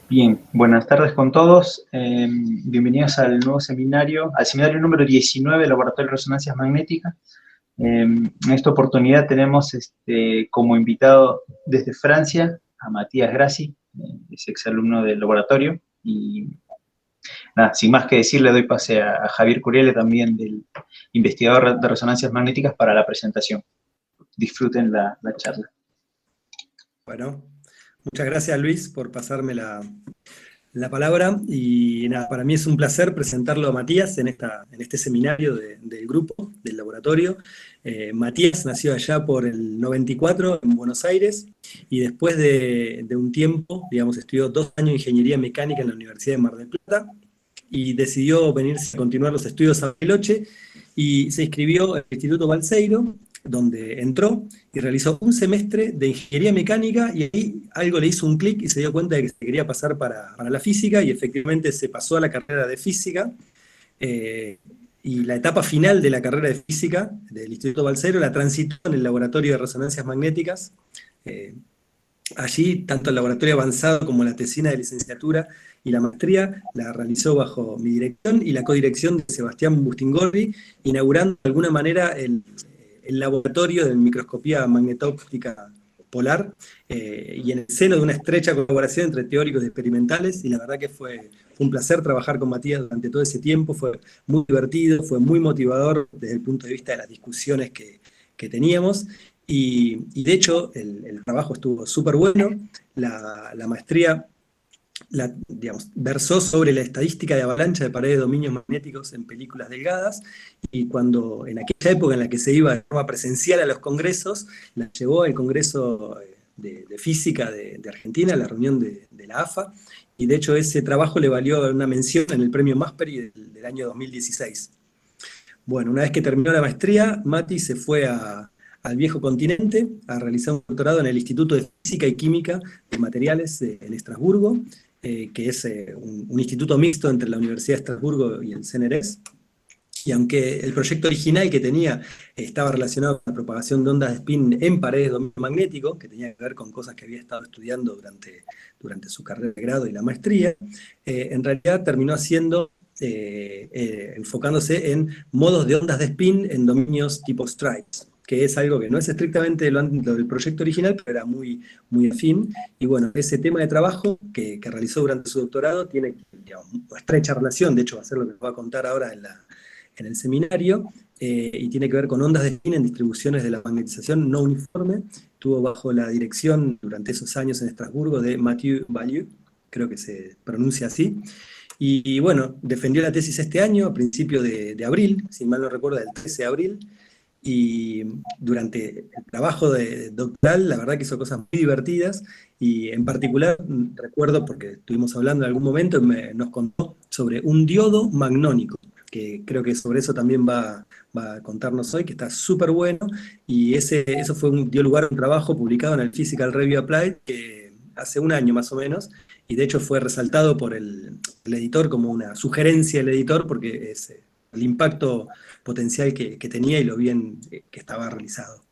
Bien, buenas tardes con todos. Bienvenidos al nuevo seminario, al seminario número 19 del Laboratorio de Resonancias Magnéticas. En esta oportunidad tenemos como invitado desde Francia a Matías Grassi, es exalumno del laboratorio. Y nada, sin más que decir, le doy pase a Javier Curiele, también del investigador de resonancias magnéticas, para la presentación. Disfruten la charla. Bueno, muchas gracias Luis por pasarme la palabra y nada, para mí es un placer presentarlo a Matías en este seminario del grupo, del laboratorio. Matías nació allá por el 94 en Buenos Aires y después de un tiempo, digamos, estudió 2 años de ingeniería mecánica en la Universidad de Mar del Plata y decidió venirse a continuar los estudios a Bariloche y se inscribió al Instituto Balseiro, donde entró y realizó un semestre de ingeniería mecánica y ahí algo le hizo un clic y se dio cuenta de que se quería pasar para la física y efectivamente se pasó a la carrera de física. Y la etapa final de la carrera de física del Instituto Balseiro la transitó en el laboratorio de resonancias magnéticas. Eh, Allí, tanto el laboratorio avanzado como la tesina de licenciatura y la maestría la realizó bajo mi dirección y la codirección de Sebastián Bustingorri, inaugurando de alguna manera el laboratorio de microscopía magnetóptica polar y en el seno de una estrecha colaboración entre teóricos y experimentales, y la verdad que fue un placer trabajar con Matías durante todo ese tiempo, fue muy divertido, fue muy motivador desde el punto de vista de las discusiones que teníamos. Y de hecho, el trabajo estuvo súper bueno. La maestría digamos, versó sobre la estadística de avalancha de paredes de dominios magnéticos en películas delgadas, y cuando en aquella época en la que se iba de forma presencial a los congresos, la llevó al Congreso de Física de Argentina, a la reunión de la AFA, y de hecho ese trabajo le valió una mención en el premio Masperi del año 2016. Bueno, una vez que terminó la maestría, Mati se fue al viejo continente a realizar un doctorado en el Instituto de Física y Química de Materiales en Estrasburgo, que es un instituto mixto entre la Universidad de Estrasburgo y el CNRS. Y aunque el proyecto original que tenía estaba relacionado con la propagación de ondas de spin en paredes de dominio magnético, que tenía que ver con cosas que había estado estudiando durante su carrera de grado y la maestría, en realidad terminó enfocándose en modos de ondas de spin en dominios tipo stripes, que es algo que no es estrictamente lo del proyecto original, pero era muy, muy afín. Y bueno, ese tema de trabajo que realizó durante su doctorado tiene, digamos, una estrecha relación, de hecho va a ser lo que nos va a contar ahora en el seminario, y tiene que ver con ondas de spin en distribuciones de la magnetización no uniforme. Estuvo bajo la dirección durante esos años en Estrasburgo de Mathieu Balieu, creo que se pronuncia así. Y bueno, defendió la tesis este año, a principios de abril, si mal no recuerdo, del 13 de abril, y durante el trabajo doctoral, la verdad que hizo cosas muy divertidas, y en particular recuerdo, porque estuvimos hablando en algún momento, nos contó sobre un diodo magnónico, que creo que sobre eso también va a contarnos hoy, que está súper bueno, y eso dio lugar a un trabajo publicado en el Physical Review Applied, que hace un año más o menos, y de hecho fue resaltado por el editor como una sugerencia del editor, porque es el impacto potencial que tenía y lo bien que estaba realizado.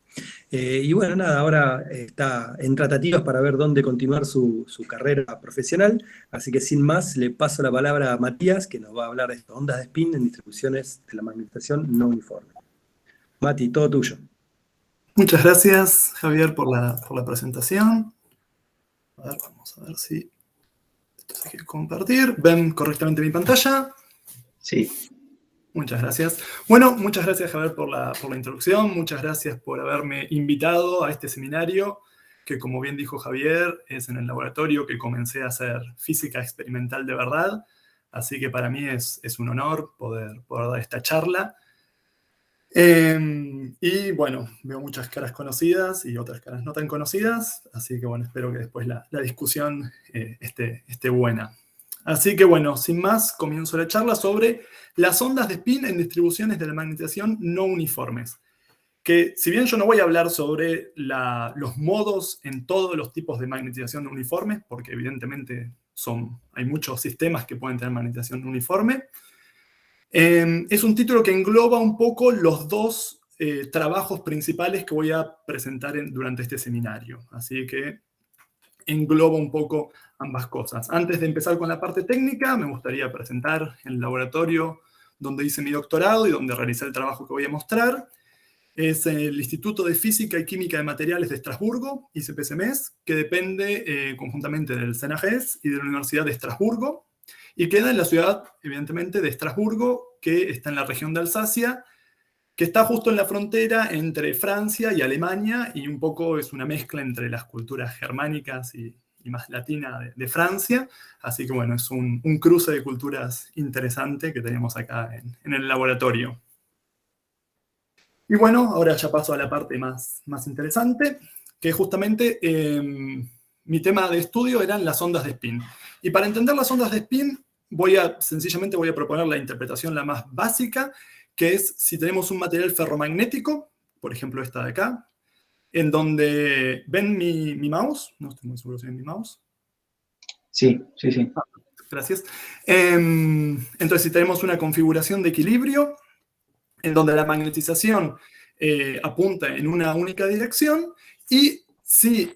Y bueno, nada, ahora está en tratativas para ver dónde continuar su carrera profesional, así que sin más le paso la palabra a Matías, que nos va a hablar de estas ondas de spin en distribuciones de la magnetización no uniforme. Mati, todo tuyo. Muchas gracias, Javier, por la presentación. A ver, vamos a ver si esto se quiere compartir. ¿Ven correctamente mi pantalla? Sí. Muchas gracias. Bueno, muchas gracias, Javier, por la introducción. Muchas gracias por haberme invitado a este seminario, que, como bien dijo Javier, es en el laboratorio que comencé a hacer física experimental de verdad. Así que para mí es un honor poder dar esta charla. Y bueno, veo muchas caras conocidas y otras caras no tan conocidas, así que bueno, espero que después la discusión esté buena. Así que bueno, sin más, comienzo la charla sobre las ondas de spin en distribuciones de la magnetización no uniformes. Que si bien yo no voy a hablar sobre los modos en todos los tipos de magnetización no uniformes, porque evidentemente hay muchos sistemas que pueden tener magnetización no uniforme, es un título que engloba un poco los dos trabajos principales que voy a presentar durante este seminario. Así que engloba un poco ambas cosas. Antes de empezar con la parte técnica, me gustaría presentar el laboratorio donde hice mi doctorado y donde realicé el trabajo que voy a mostrar. Es el Instituto de Física y Química de Materiales de Estrasburgo, ICP-CEMES, que depende conjuntamente del CNAGES y de la Universidad de Estrasburgo, y queda en la ciudad, evidentemente, de Estrasburgo, que está en la región de Alsacia, que está justo en la frontera entre Francia y Alemania, y un poco es una mezcla entre las culturas germánicas y más latina de Francia. Así que bueno, es un cruce de culturas interesante que tenemos acá en el laboratorio. Y bueno, ahora ya paso a la parte más interesante, que justamente mi tema de estudio eran las ondas de spin. Y para entender las ondas de spin, sencillamente voy a proponer la interpretación la más básica, que es si tenemos un material ferromagnético, por ejemplo esta de acá, en donde ven mi mouse, no estoy muy seguro si ven mi mouse. Sí. Gracias. Entonces, si tenemos una configuración de equilibrio, en donde la magnetización apunta en una única dirección, y si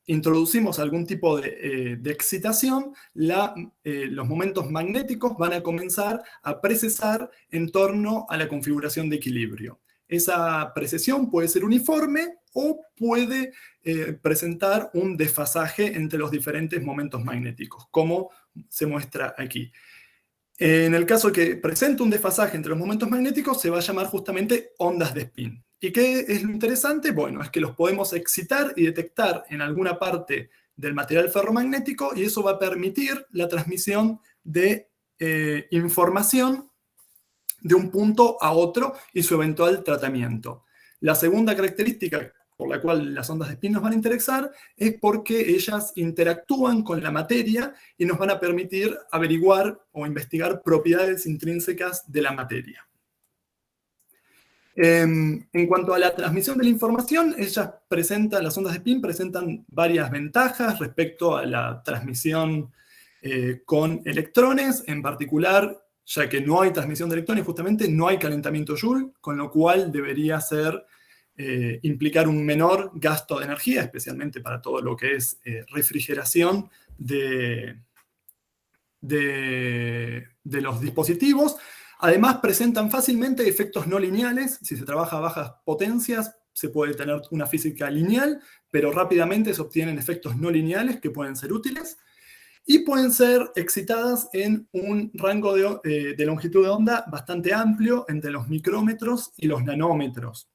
introducimos algún tipo de excitación, los momentos magnéticos van a comenzar a precesar en torno a la configuración de equilibrio. Esa precesión puede ser uniforme o puede presentar un desfasaje entre los diferentes momentos magnéticos, como se muestra aquí. En el caso que presente un desfasaje entre los momentos magnéticos, se va a llamar justamente ondas de spin. ¿Y qué es lo interesante? Bueno, es que los podemos excitar y detectar en alguna parte del material ferromagnético, y eso va a permitir la transmisión de información de un punto a otro y su eventual tratamiento. La segunda característica por la cual las ondas de spin nos van a interesar es porque ellas interactúan con la materia y nos van a permitir averiguar o investigar propiedades intrínsecas de la materia. En cuanto a la transmisión de la información, las ondas de spin presentan varias ventajas respecto a la transmisión con electrones. En particular, ya que no hay transmisión de electrones, justamente no hay calentamiento Joule, con lo cual debería implicar un menor gasto de energía, especialmente para todo lo que es refrigeración de los dispositivos. Además, presentan fácilmente efectos no lineales. Si se trabaja a bajas potencias, se puede tener una física lineal, pero rápidamente se obtienen efectos no lineales que pueden ser útiles. Y pueden ser excitadas en un rango de longitud de onda bastante amplio, entre los micrómetros y los nanómetros.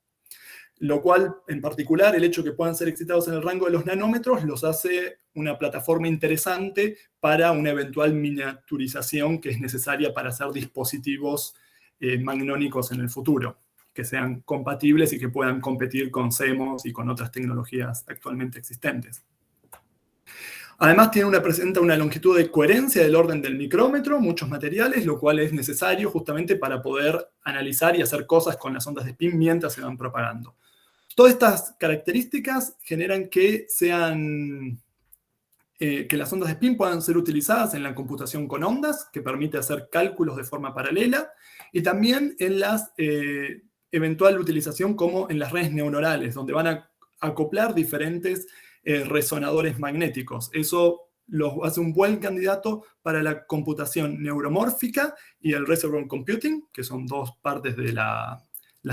Lo cual, en particular, el hecho de que puedan ser excitados en el rango de los nanómetros los hace una plataforma interesante para una eventual miniaturización que es necesaria para hacer dispositivos magnónicos en el futuro, que sean compatibles y que puedan competir con CMOS y con otras tecnologías actualmente existentes. Además, presenta una longitud de coherencia del orden del micrómetro, muchos materiales, lo cual es necesario justamente para poder analizar y hacer cosas con las ondas de spin mientras se van propagando. Todas estas características generan que las ondas de spin puedan ser utilizadas en la computación con ondas, que permite hacer cálculos de forma paralela, y también en la eventual utilización como en las redes neuronales, donde van a acoplar diferentes resonadores magnéticos. Eso los hace un buen candidato para la computación neuromórfica y el reservoir computing, que son dos partes de las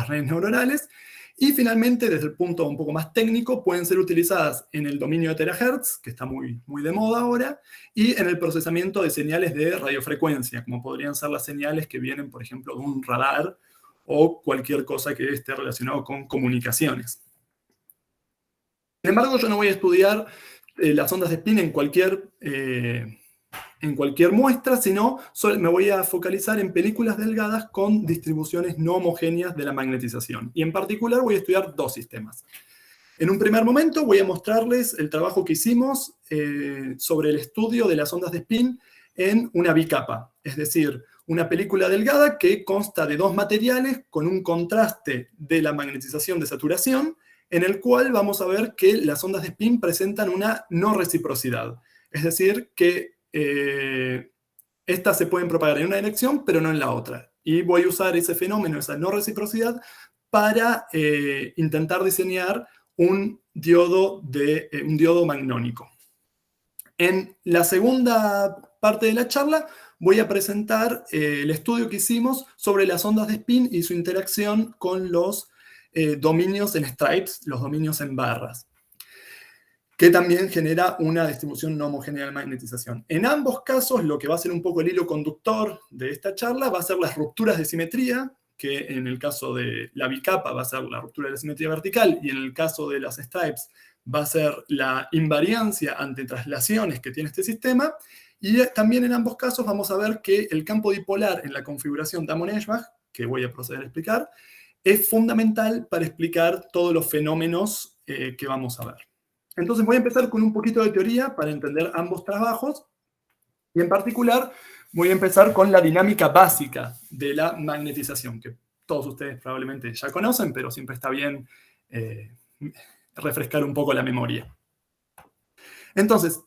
redes neuronales. Y finalmente, desde el punto un poco más técnico, pueden ser utilizadas en el dominio de terahertz, que está muy de moda ahora, y en el procesamiento de señales de radiofrecuencia, como podrían ser las señales que vienen, por ejemplo, de un radar o cualquier cosa que esté relacionado con comunicaciones. Sin embargo, yo no voy a estudiar las ondas de spin en cualquier muestra, sino me voy a focalizar en películas delgadas con distribuciones no homogéneas de la magnetización. Y en particular voy a estudiar dos sistemas. En un primer momento voy a mostrarles el trabajo que hicimos sobre el estudio de las ondas de spin en una bicapa, es decir, una película delgada que consta de dos materiales con un contraste de la magnetización de saturación, en el cual vamos a ver que las ondas de spin presentan una no reciprocidad. Es decir, que estas se pueden propagar en una dirección, pero no en la otra. Y voy a usar ese fenómeno, esa no reciprocidad, para intentar diseñar un un diodo magnónico. En la segunda parte de la charla voy a presentar el estudio que hicimos sobre las ondas de spin y su interacción con los dominios en stripes, los dominios en barras, que también genera una distribución no homogénea de magnetización. En ambos casos, lo que va a ser un poco el hilo conductor de esta charla va a ser las rupturas de simetría, que en el caso de la bicapa va a ser la ruptura de la simetría vertical, y en el caso de las stripes va a ser la invariancia ante traslaciones que tiene este sistema, y también en ambos casos vamos a ver que el campo dipolar en la configuración Damon-Eschbach, que voy a proceder a explicar, es fundamental para explicar todos los fenómenos que vamos a ver. Entonces voy a empezar con un poquito de teoría para entender ambos trabajos, y en particular voy a empezar con la dinámica básica de la magnetización, que todos ustedes probablemente ya conocen, pero siempre está bien refrescar un poco la memoria. Entonces,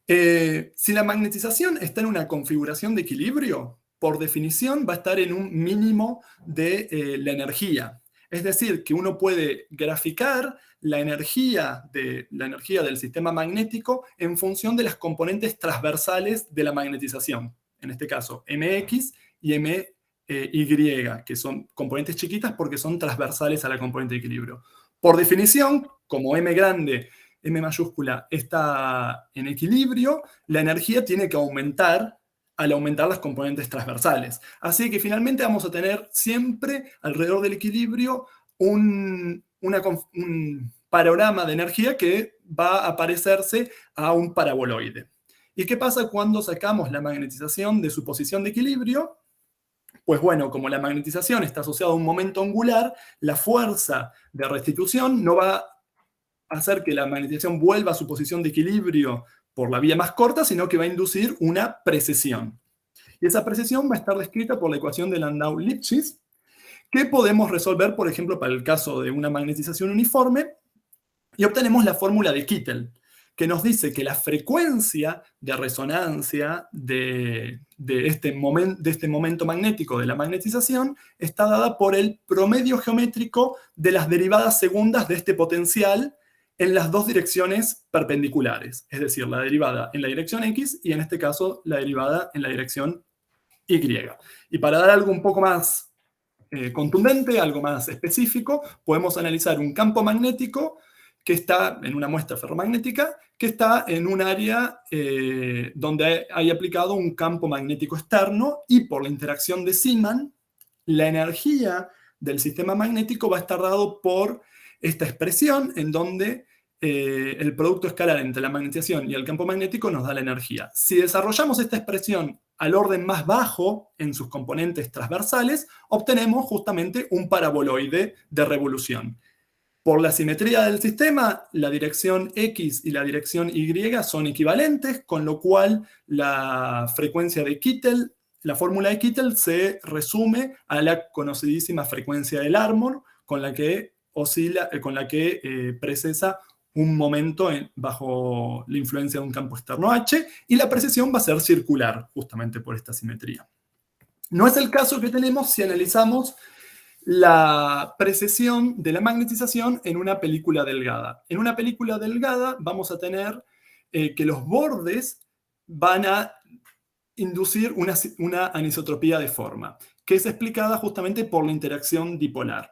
si la magnetización está en una configuración de equilibrio, por definición va a estar en un mínimo de la energía. Es decir, que uno puede graficar la energía del sistema magnético en función de las componentes transversales de la magnetización. En este caso, MX y MY, que son componentes chiquitas porque son transversales a la componente de equilibrio. Por definición, como M grande, M mayúscula, está en equilibrio, la energía tiene que aumentar al aumentar las componentes transversales. Así que finalmente vamos a tener siempre alrededor del equilibrio un panorama de energía que va a parecerse a un paraboloide. ¿Y qué pasa cuando sacamos la magnetización de su posición de equilibrio? Pues bueno, como la magnetización está asociada a un momento angular, la fuerza de restitución no va a hacer que la magnetización vuelva a su posición de equilibrio por la vía más corta, sino que va a inducir una precesión. Y esa precesión va a estar descrita por la ecuación de Landau-Lipschitz, que podemos resolver, por ejemplo, para el caso de una magnetización uniforme, y obtenemos la fórmula de Kittel, que nos dice que la frecuencia de resonancia de este momento magnético de la magnetización está dada por el promedio geométrico de las derivadas segundas de este potencial en las dos direcciones perpendiculares, es decir, la derivada en la dirección X y en este caso la derivada en la dirección Y. Y para dar algo un poco más contundente, algo más específico, podemos analizar un campo magnético que está en una muestra ferromagnética, que está en un área donde hay aplicado un campo magnético externo, y por la interacción de Zeeman, la energía del sistema magnético va a estar dado por esta expresión en donde el producto escalar entre la magnetización y el campo magnético nos da la energía. Si desarrollamos esta expresión al orden más bajo en sus componentes transversales, obtenemos justamente un paraboloide de revolución. Por la simetría del sistema, la dirección X y la dirección Y son equivalentes, con lo cual la frecuencia de Kittel, la fórmula de Kittel se resume a la conocidísima frecuencia del Larmor, con la que precesa un momento bajo la influencia de un campo externo H, y la precesión va a ser circular, justamente por esta simetría. No es el caso que tenemos si analizamos la precesión de la magnetización en una película delgada. En una película delgada vamos a tener que los bordes van a inducir una anisotropía de forma, que es explicada justamente por la interacción dipolar.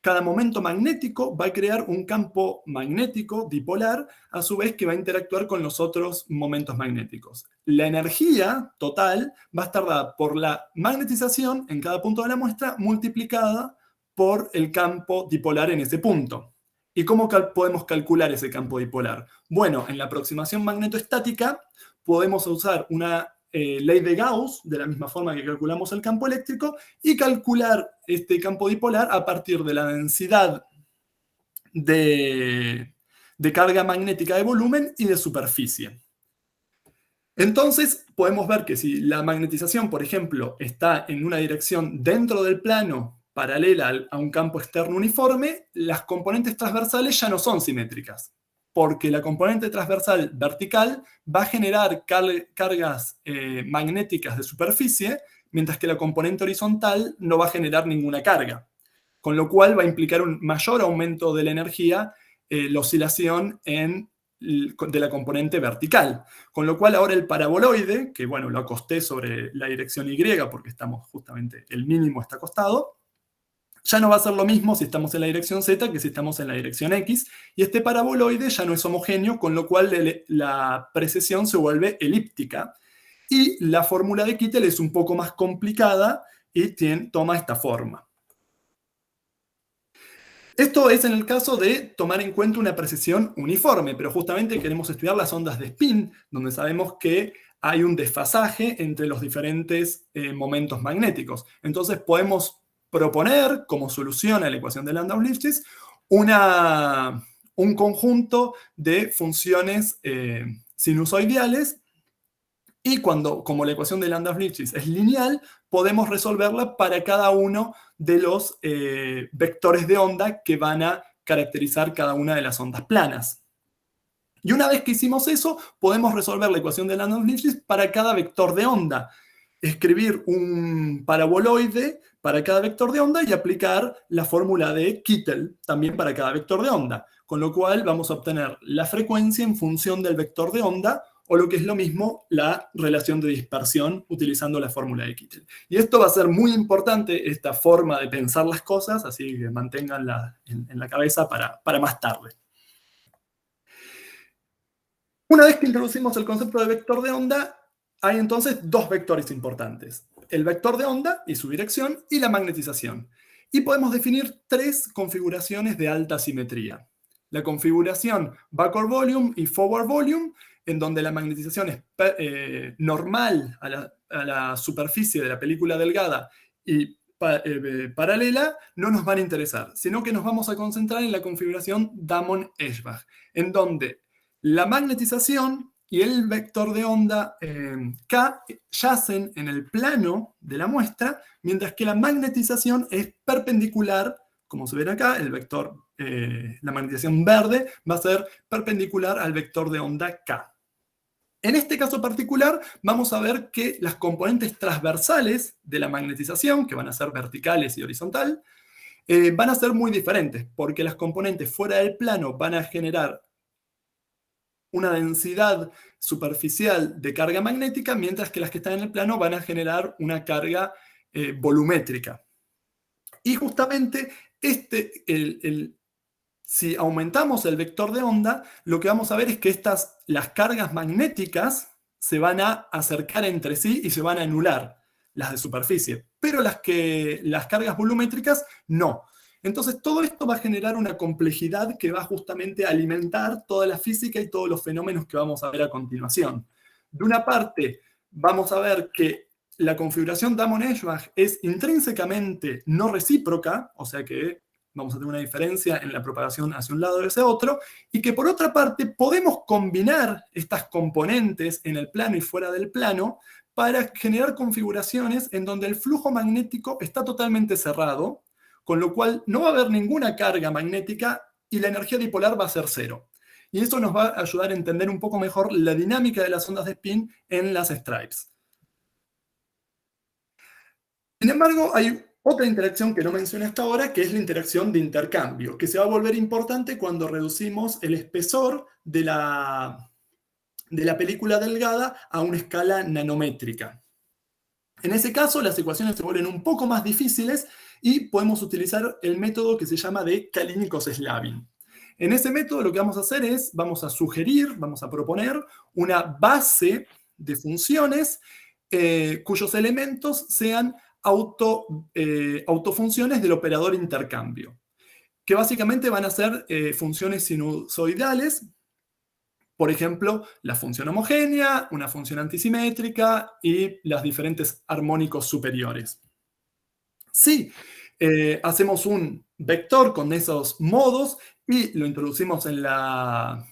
Cada momento magnético va a crear un campo magnético dipolar, a su vez que va a interactuar con los otros momentos magnéticos. La energía total va a estar dada por la magnetización en cada punto de la muestra, multiplicada por el campo dipolar en ese punto. ¿Y cómo podemos calcular ese campo dipolar? Bueno, en la aproximación magnetoestática podemos usar una ley de Gauss, de la misma forma que calculamos el campo eléctrico, y calcular este campo dipolar a partir de la densidad de carga magnética de volumen y de superficie. Entonces, podemos ver que si la magnetización, por ejemplo, está en una dirección dentro del plano paralela a un campo externo uniforme, las componentes transversales ya no son simétricas, porque la componente transversal vertical va a generar cargas magnéticas de superficie, mientras que la componente horizontal no va a generar ninguna carga, con lo cual va a implicar un mayor aumento de la energía la oscilación de la componente vertical. Con lo cual ahora el paraboloide, que bueno, lo acosté sobre la dirección Y porque estamos justamente, el mínimo está acostado, ya no va a ser lo mismo si estamos en la dirección Z que si estamos en la dirección X, y este paraboloide ya no es homogéneo, con lo cual la precesión se vuelve elíptica, y la fórmula de Kittel es un poco más complicada y toma esta forma. Esto es en el caso de tomar en cuenta una precesión uniforme, pero justamente queremos estudiar las ondas de spin, donde sabemos que hay un desfasaje entre los diferentes momentos magnéticos. Entonces podemos proponer como solución a la ecuación de Landau-Lifshitz un conjunto de funciones sinusoidales, y como la ecuación de Landau-Lifshitz es lineal, podemos resolverla para cada uno de los vectores de onda que van a caracterizar cada una de las ondas planas. Y una vez que hicimos eso, podemos resolver la ecuación de Landau-Lifshitz para cada vector de onda. Escribir un paraboloide para cada vector de onda y aplicar la fórmula de Kittel también para cada vector de onda. Con lo cual vamos a obtener la frecuencia en función del vector de onda, o lo que es lo mismo, la relación de dispersión utilizando la fórmula de Kittel. Y esto va a ser muy importante, esta forma de pensar las cosas, así que manténganla en la cabeza para más tarde. Una vez que introducimos el concepto de vector de onda, hay entonces dos vectores importantes: el vector de onda y su dirección, y la magnetización. Y podemos definir tres configuraciones de alta simetría. La configuración backward volume y forward volume, en donde la magnetización es normal a la superficie de la película delgada y paralela, no nos van a interesar, sino que nos vamos a concentrar en la configuración Damon-Eschbach, en donde la magnetización y el vector de onda K yacen en el plano de la muestra, mientras que la magnetización es perpendicular, como se ve acá, el vector, la magnetización verde va a ser perpendicular al vector de onda K. En este caso particular, vamos a ver que las componentes transversales de la magnetización, que van a ser verticales y horizontal, van a ser muy diferentes, porque las componentes fuera del plano van a generar una densidad superficial de carga magnética, mientras que las que están en el plano van a generar una carga volumétrica. Y justamente si aumentamos el vector de onda, lo que vamos a ver es que las cargas magnéticas se van a acercar entre sí y se van a anular, las de superficie, pero las cargas volumétricas no. Entonces todo esto va a generar una complejidad que va justamente a alimentar toda la física y todos los fenómenos que vamos a ver a continuación. De una parte, vamos a ver que la configuración Damon-Eschbach es intrínsecamente no recíproca, o sea que vamos a tener una diferencia en la propagación hacia un lado y hacia otro, y que por otra parte podemos combinar estas componentes en el plano y fuera del plano para generar configuraciones en donde el flujo magnético está totalmente cerrado, con lo cual no va a haber ninguna carga magnética y la energía dipolar va a ser cero. Y eso nos va a ayudar a entender un poco mejor la dinámica de las ondas de spin en las stripes. Sin embargo, hay otra interacción que no mencioné hasta ahora, que es la interacción de intercambio, que se va a volver importante cuando reducimos el espesor de la película delgada a una escala nanométrica. En ese caso, las ecuaciones se vuelven un poco más difíciles y podemos utilizar el método que se llama de Kalinikos-Slavin. En ese método lo que vamos a hacer es, vamos a proponer una base de funciones cuyos elementos sean autofunciones del operador intercambio, que básicamente van a ser funciones sinusoidales, por ejemplo, la función homogénea, una función antisimétrica y las diferentes armónicos superiores. Si hacemos un vector con esos modos y lo introducimos en la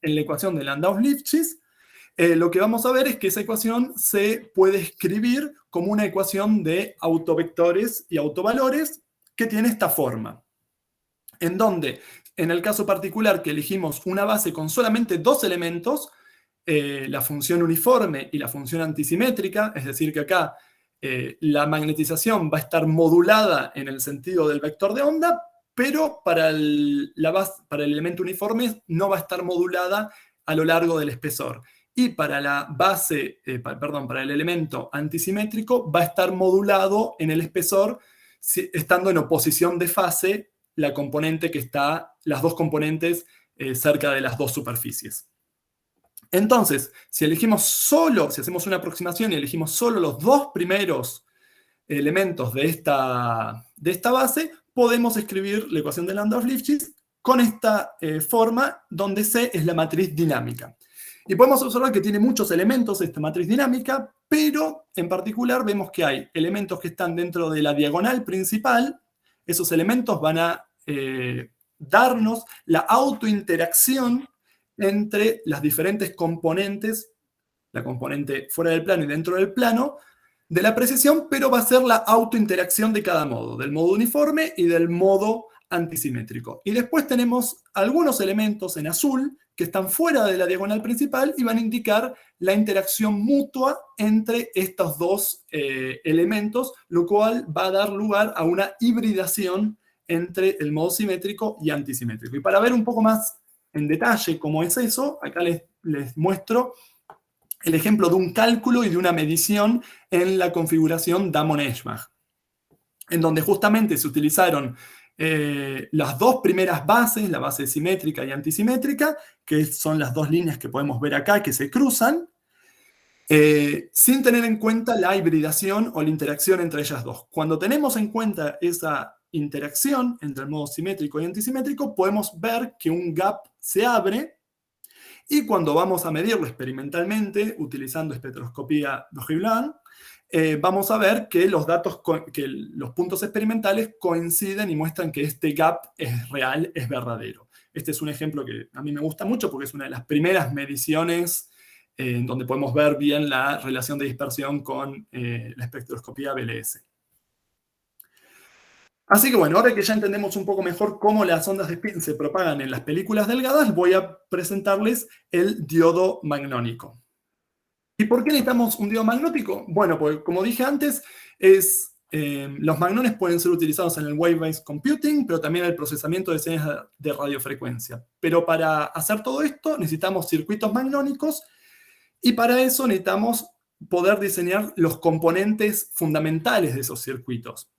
ecuación de Landau-Lifshitz, lo que vamos a ver es que esa ecuación se puede escribir como una ecuación de autovectores y autovalores que tiene esta forma, en donde, en el caso particular que elegimos una base con solamente dos elementos, la función uniforme y la función antisimétrica, es decir que acá la magnetización va a estar modulada en el sentido del vector de onda, pero para el elemento uniforme no va a estar modulada a lo largo del espesor. Y para para el elemento antisimétrico va a estar modulado en el espesor, estando en oposición de fase las dos componentes cerca de las dos superficies. Entonces, si hacemos una aproximación y elegimos solo los dos primeros elementos de esta base, podemos escribir la ecuación de Landau-Lifshitz con esta forma, donde C es la matriz dinámica. Y podemos observar que tiene muchos elementos esta matriz dinámica, pero en particular vemos que hay elementos que están dentro de la diagonal principal. Esos elementos van a darnos la autointeracción entre las diferentes componentes, la componente fuera del plano y dentro del plano, de la precesión, pero va a ser la autointeracción de cada modo, del modo uniforme y del modo antisimétrico. Y después tenemos algunos elementos en azul que están fuera de la diagonal principal y van a indicar la interacción mutua entre estos dos elementos, lo cual va a dar lugar a una hibridación entre el modo simétrico y antisimétrico. Y para ver un poco más en detalle cómo es eso, acá les muestro el ejemplo de un cálculo y de una medición en la configuración Damon-Eschbach, en donde justamente se utilizaron las dos primeras bases, la base simétrica y antisimétrica, que son las dos líneas que podemos ver acá que se cruzan, sin tener en cuenta la hibridación o la interacción entre ellas dos. Cuando tenemos en cuenta esa interacción entre el modo simétrico y antisimétrico, podemos ver que un gap se abre, y cuando vamos a medirlo experimentalmente, utilizando espectroscopía Broglie-Blanc, vamos a ver que los puntos experimentales coinciden y muestran que este gap es real, es verdadero. Este es un ejemplo que a mí me gusta mucho porque es una de las primeras mediciones en donde podemos ver bien la relación de dispersión con la espectroscopía BLS. Así que bueno, ahora que ya entendemos un poco mejor cómo las ondas de spin se propagan en las películas delgadas, voy a presentarles el diodo magnónico. ¿Y por qué necesitamos un diodo magnótico? Bueno, pues como dije antes, los magnones pueden ser utilizados en el wave-based computing, pero también en el procesamiento de señales de radiofrecuencia. Pero para hacer todo esto necesitamos circuitos magnónicos, y para eso necesitamos poder diseñar los componentes fundamentales de esos circuitos.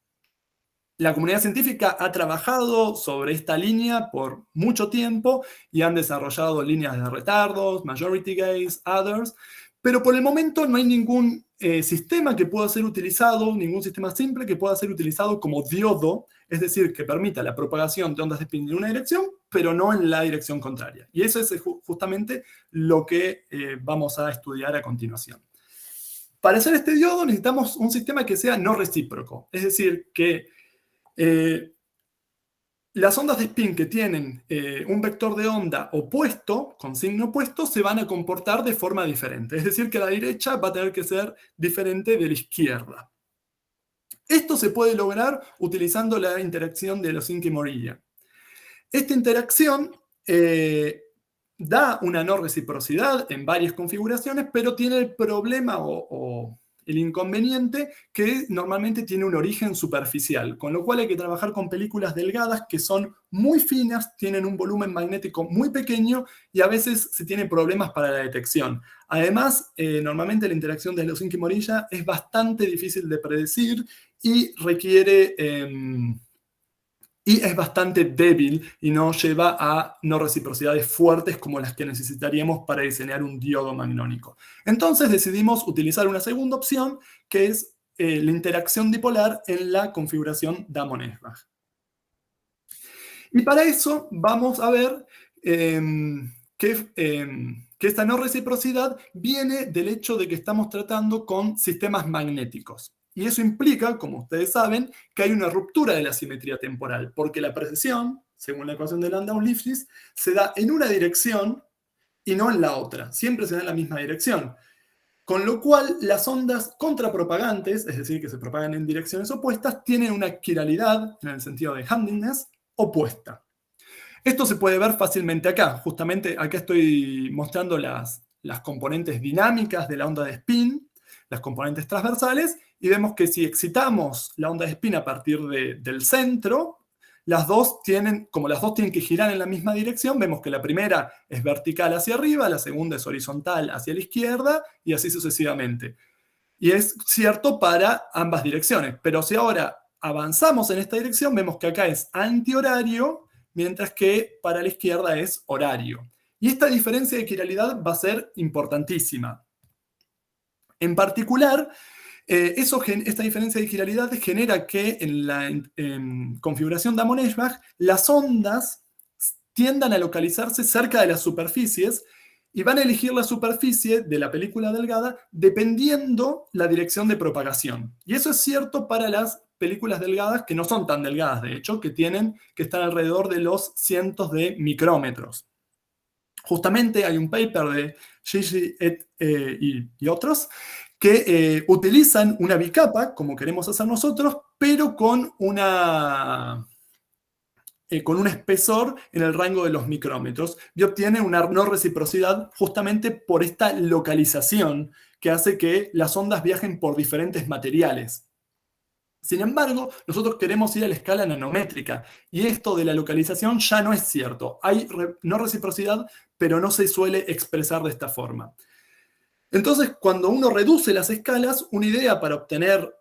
La comunidad científica ha trabajado sobre esta línea por mucho tiempo y han desarrollado líneas de retardos, majority gains, others, pero por el momento no hay ningún sistema que pueda ser utilizado, ningún sistema simple que pueda ser utilizado como diodo, es decir, que permita la propagación de ondas de spin en una dirección, pero no en la dirección contraria. Y eso es justamente lo que vamos a estudiar a continuación. Para hacer este diodo necesitamos un sistema que sea no recíproco, es decir, que las ondas de spin que tienen un vector de onda opuesto, con signo opuesto, se van a comportar de forma diferente. Es decir, que la derecha va a tener que ser diferente de la izquierda. Esto se puede lograr utilizando la interacción de Losinski-Morilla. Esta interacción da una no reciprocidad en varias configuraciones, pero tiene el problema o el inconveniente que normalmente tiene un origen superficial, con lo cual hay que trabajar con películas delgadas que son muy finas, tienen un volumen magnético muy pequeño y a veces se tienen problemas para la detección. Además, normalmente la interacción de Losinski-Morilla es bastante difícil de predecir y requiere... y es bastante débil y no lleva a no reciprocidades fuertes como las que necesitaríamos para diseñar un diodo magnónico. Entonces decidimos utilizar una segunda opción, que es la interacción dipolar en la configuración Damon-Eschbach. Y para eso vamos a ver que esta no reciprocidad viene del hecho de que estamos tratando con sistemas magnéticos. Y eso implica, como ustedes saben, que hay una ruptura de la simetría temporal, porque la precesión, según la ecuación de Landau-Lifshitz, se da en una dirección y no en la otra. Siempre se da en la misma dirección. Con lo cual, las ondas contrapropagantes, es decir, que se propagan en direcciones opuestas, tienen una quiralidad, en el sentido de handiness, opuesta. Esto se puede ver fácilmente acá. Justamente acá estoy mostrando las componentes dinámicas de la onda de spin, las componentes transversales, y vemos que si excitamos la onda de spin a partir del centro, como las dos tienen que girar en la misma dirección, vemos que la primera es vertical hacia arriba, la segunda es horizontal hacia la izquierda, y así sucesivamente. Y es cierto para ambas direcciones, pero si ahora avanzamos en esta dirección, vemos que acá es antihorario, mientras que para la izquierda es horario. Y esta diferencia de quiralidad va a ser importantísima. En particular, esta diferencia de quiralidad genera que en la configuración de Amon-Eschbach las ondas tiendan a localizarse cerca de las superficies y van a elegir la superficie de la película delgada dependiendo la dirección de propagación. Y eso es cierto para las películas delgadas que no son tan delgadas, de hecho, que están alrededor de los cientos de micrómetros. Justamente hay un paper de Gigi y otros que utilizan una bicapa, como queremos hacer nosotros, pero con un espesor en el rango de los micrómetros, y obtienen una no reciprocidad justamente por esta localización que hace que las ondas viajen por diferentes materiales. Sin embargo, nosotros queremos ir a la escala nanométrica, y esto de la localización ya no es cierto. Hay no reciprocidad, pero no se suele expresar de esta forma. Entonces, cuando uno reduce las escalas, una idea para obtener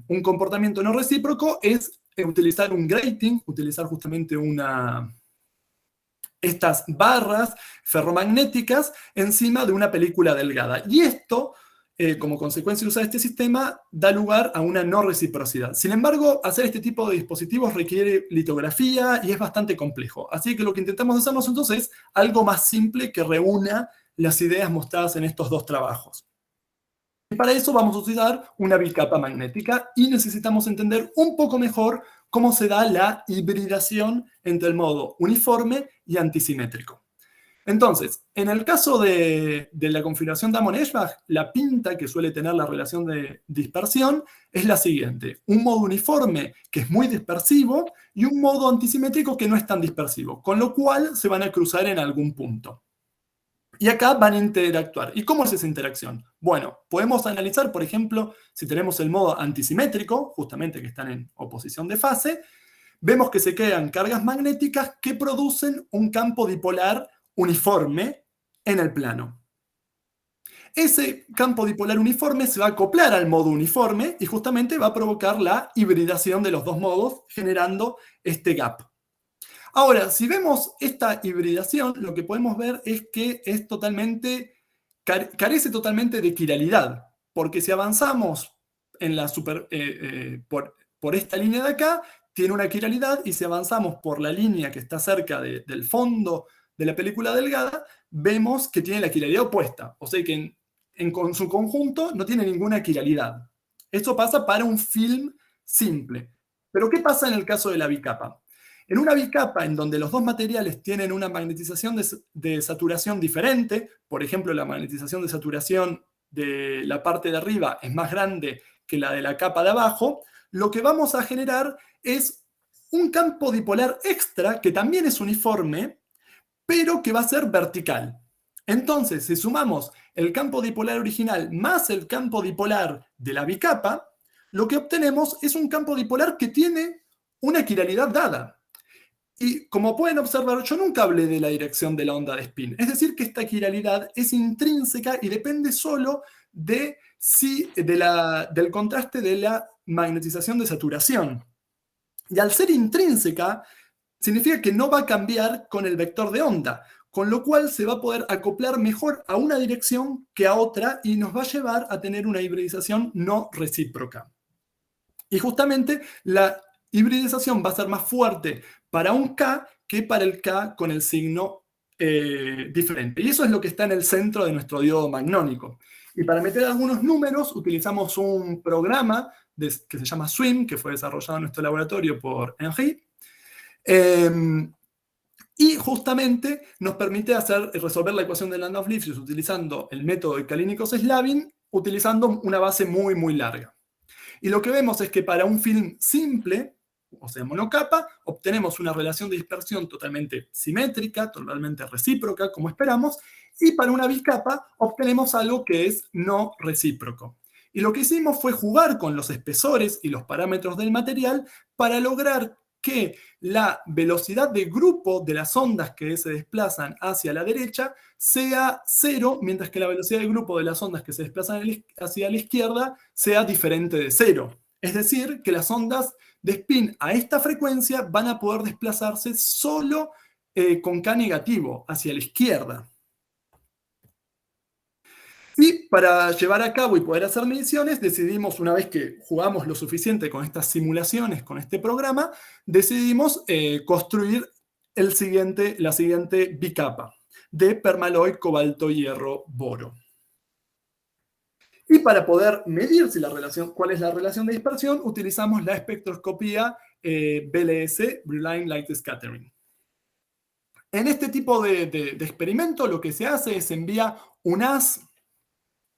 un comportamiento no recíproco es utilizar un grating, utilizar justamente estas barras ferromagnéticas encima de una película delgada. Y esto, como consecuencia de usar este sistema, da lugar a una no reciprocidad. Sin embargo, hacer este tipo de dispositivos requiere litografía y es bastante complejo. Así que lo que intentamos hacernos entonces es algo más simple que reúna las ideas mostradas en estos dos trabajos. Y para eso vamos a utilizar una bicapa magnética y necesitamos entender un poco mejor cómo se da la hibridación entre el modo uniforme y antisimétrico. Entonces, en el caso de la configuración de Amon-Eschbach, la pinta que suele tener la relación de dispersión es la siguiente: un modo uniforme que es muy dispersivo y un modo antisimétrico que no es tan dispersivo, con lo cual se van a cruzar en algún punto. Y acá van a interactuar. ¿Y cómo es esa interacción? Bueno, podemos analizar, por ejemplo, si tenemos el modo antisimétrico, justamente que están en oposición de fase, vemos que se crean cargas magnéticas que producen un campo dipolar uniforme en el plano. Ese campo dipolar uniforme se va a acoplar al modo uniforme y justamente va a provocar la hibridación de los dos modos, generando este gap. Ahora, si vemos esta hibridación, lo que podemos ver es que es carece totalmente de quiralidad, porque si avanzamos en por esta línea de acá, tiene una quiralidad, y si avanzamos por la línea que está cerca del fondo de la película delgada, vemos que tiene la quiralidad opuesta, o sea que en su conjunto no tiene ninguna quiralidad. Esto pasa para un film simple. Pero ¿qué pasa en el caso de la bicapa? En una bicapa en donde los dos materiales tienen una magnetización de saturación diferente, por ejemplo, la magnetización de saturación de la parte de arriba es más grande que la de la capa de abajo, lo que vamos a generar es un campo dipolar extra que también es uniforme, pero que va a ser vertical. Entonces, si sumamos el campo dipolar original más el campo dipolar de la bicapa, lo que obtenemos es un campo dipolar que tiene una quiralidad dada. Y como pueden observar, yo nunca hablé de la dirección de la onda de spin. Es decir, que esta quiralidad es intrínseca y depende solo del contraste de la magnetización de saturación. Y al ser intrínseca, significa que no va a cambiar con el vector de onda, con lo cual se va a poder acoplar mejor a una dirección que a otra y nos va a llevar a tener una hibridización no recíproca. Y justamente la hibridización va a ser más fuerte para un K que para el K con el signo diferente. Y eso es lo que está en el centro de nuestro diodo magnónico. Y para meter algunos números utilizamos un programa que se llama SWIM, que fue desarrollado en nuestro laboratorio por Henry. Y justamente nos permite resolver la ecuación de Landau-Lifshitz utilizando el método de Kallinikos-Slavin, utilizando una base muy, muy larga. Y lo que vemos es que para un film simple, o sea, monocapa, obtenemos una relación de dispersión totalmente simétrica, totalmente recíproca, como esperamos, y para una bicapa obtenemos algo que es no recíproco. Y lo que hicimos fue jugar con los espesores y los parámetros del material para lograr que la velocidad de grupo de las ondas que se desplazan hacia la derecha sea 0, mientras que la velocidad de grupo de las ondas que se desplazan hacia la izquierda sea diferente de 0. Es decir, que las ondas de spin a esta frecuencia van a poder desplazarse solo con K negativo, hacia la izquierda. Y para llevar a cabo y poder hacer mediciones, decidimos, una vez que jugamos lo suficiente con estas simulaciones, con este programa, decidimos construir la siguiente bicapa de permaloy, cobalto, hierro, boro. Y para poder medir cuál es la relación de dispersión, utilizamos la espectroscopía BLS, Blue Line Light Scattering. En este tipo de experimento, lo que se hace es envía un haz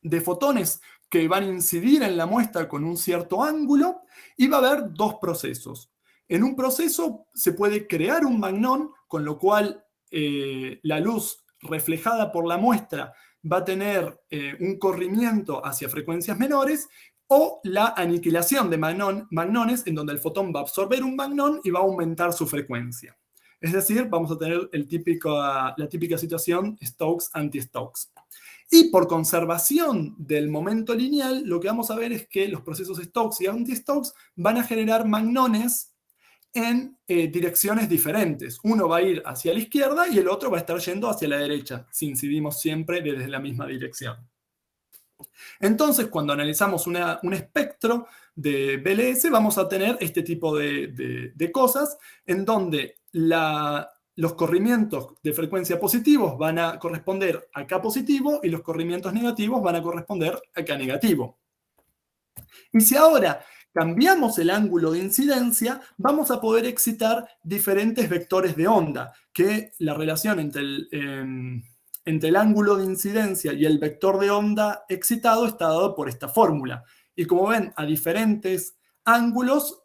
de fotones que van a incidir en la muestra con un cierto ángulo, y va a haber dos procesos. En un proceso se puede crear un magnón, con lo cual la luz reflejada por la muestra va a tener un corrimiento hacia frecuencias menores, o la aniquilación de magnones, en donde el fotón va a absorber un magnón y va a aumentar su frecuencia. Es decir, vamos a tener la típica situación Stokes anti-Stokes. Y por conservación del momento lineal, lo que vamos a ver es que los procesos Stokes y anti-Stokes van a generar magnones en direcciones diferentes. Uno va a ir hacia la izquierda y el otro va a estar yendo hacia la derecha, si incidimos siempre desde la misma dirección. Entonces, cuando analizamos un espectro de BLS, vamos a tener este tipo de cosas, en donde los corrimientos de frecuencia positivos van a corresponder a K positivo y los corrimientos negativos van a corresponder a K negativo. Y si ahora cambiamos el ángulo de incidencia, vamos a poder excitar diferentes vectores de onda, que la relación entre el ángulo de incidencia y el vector de onda excitado está dado por esta fórmula. Y como ven, a diferentes ángulos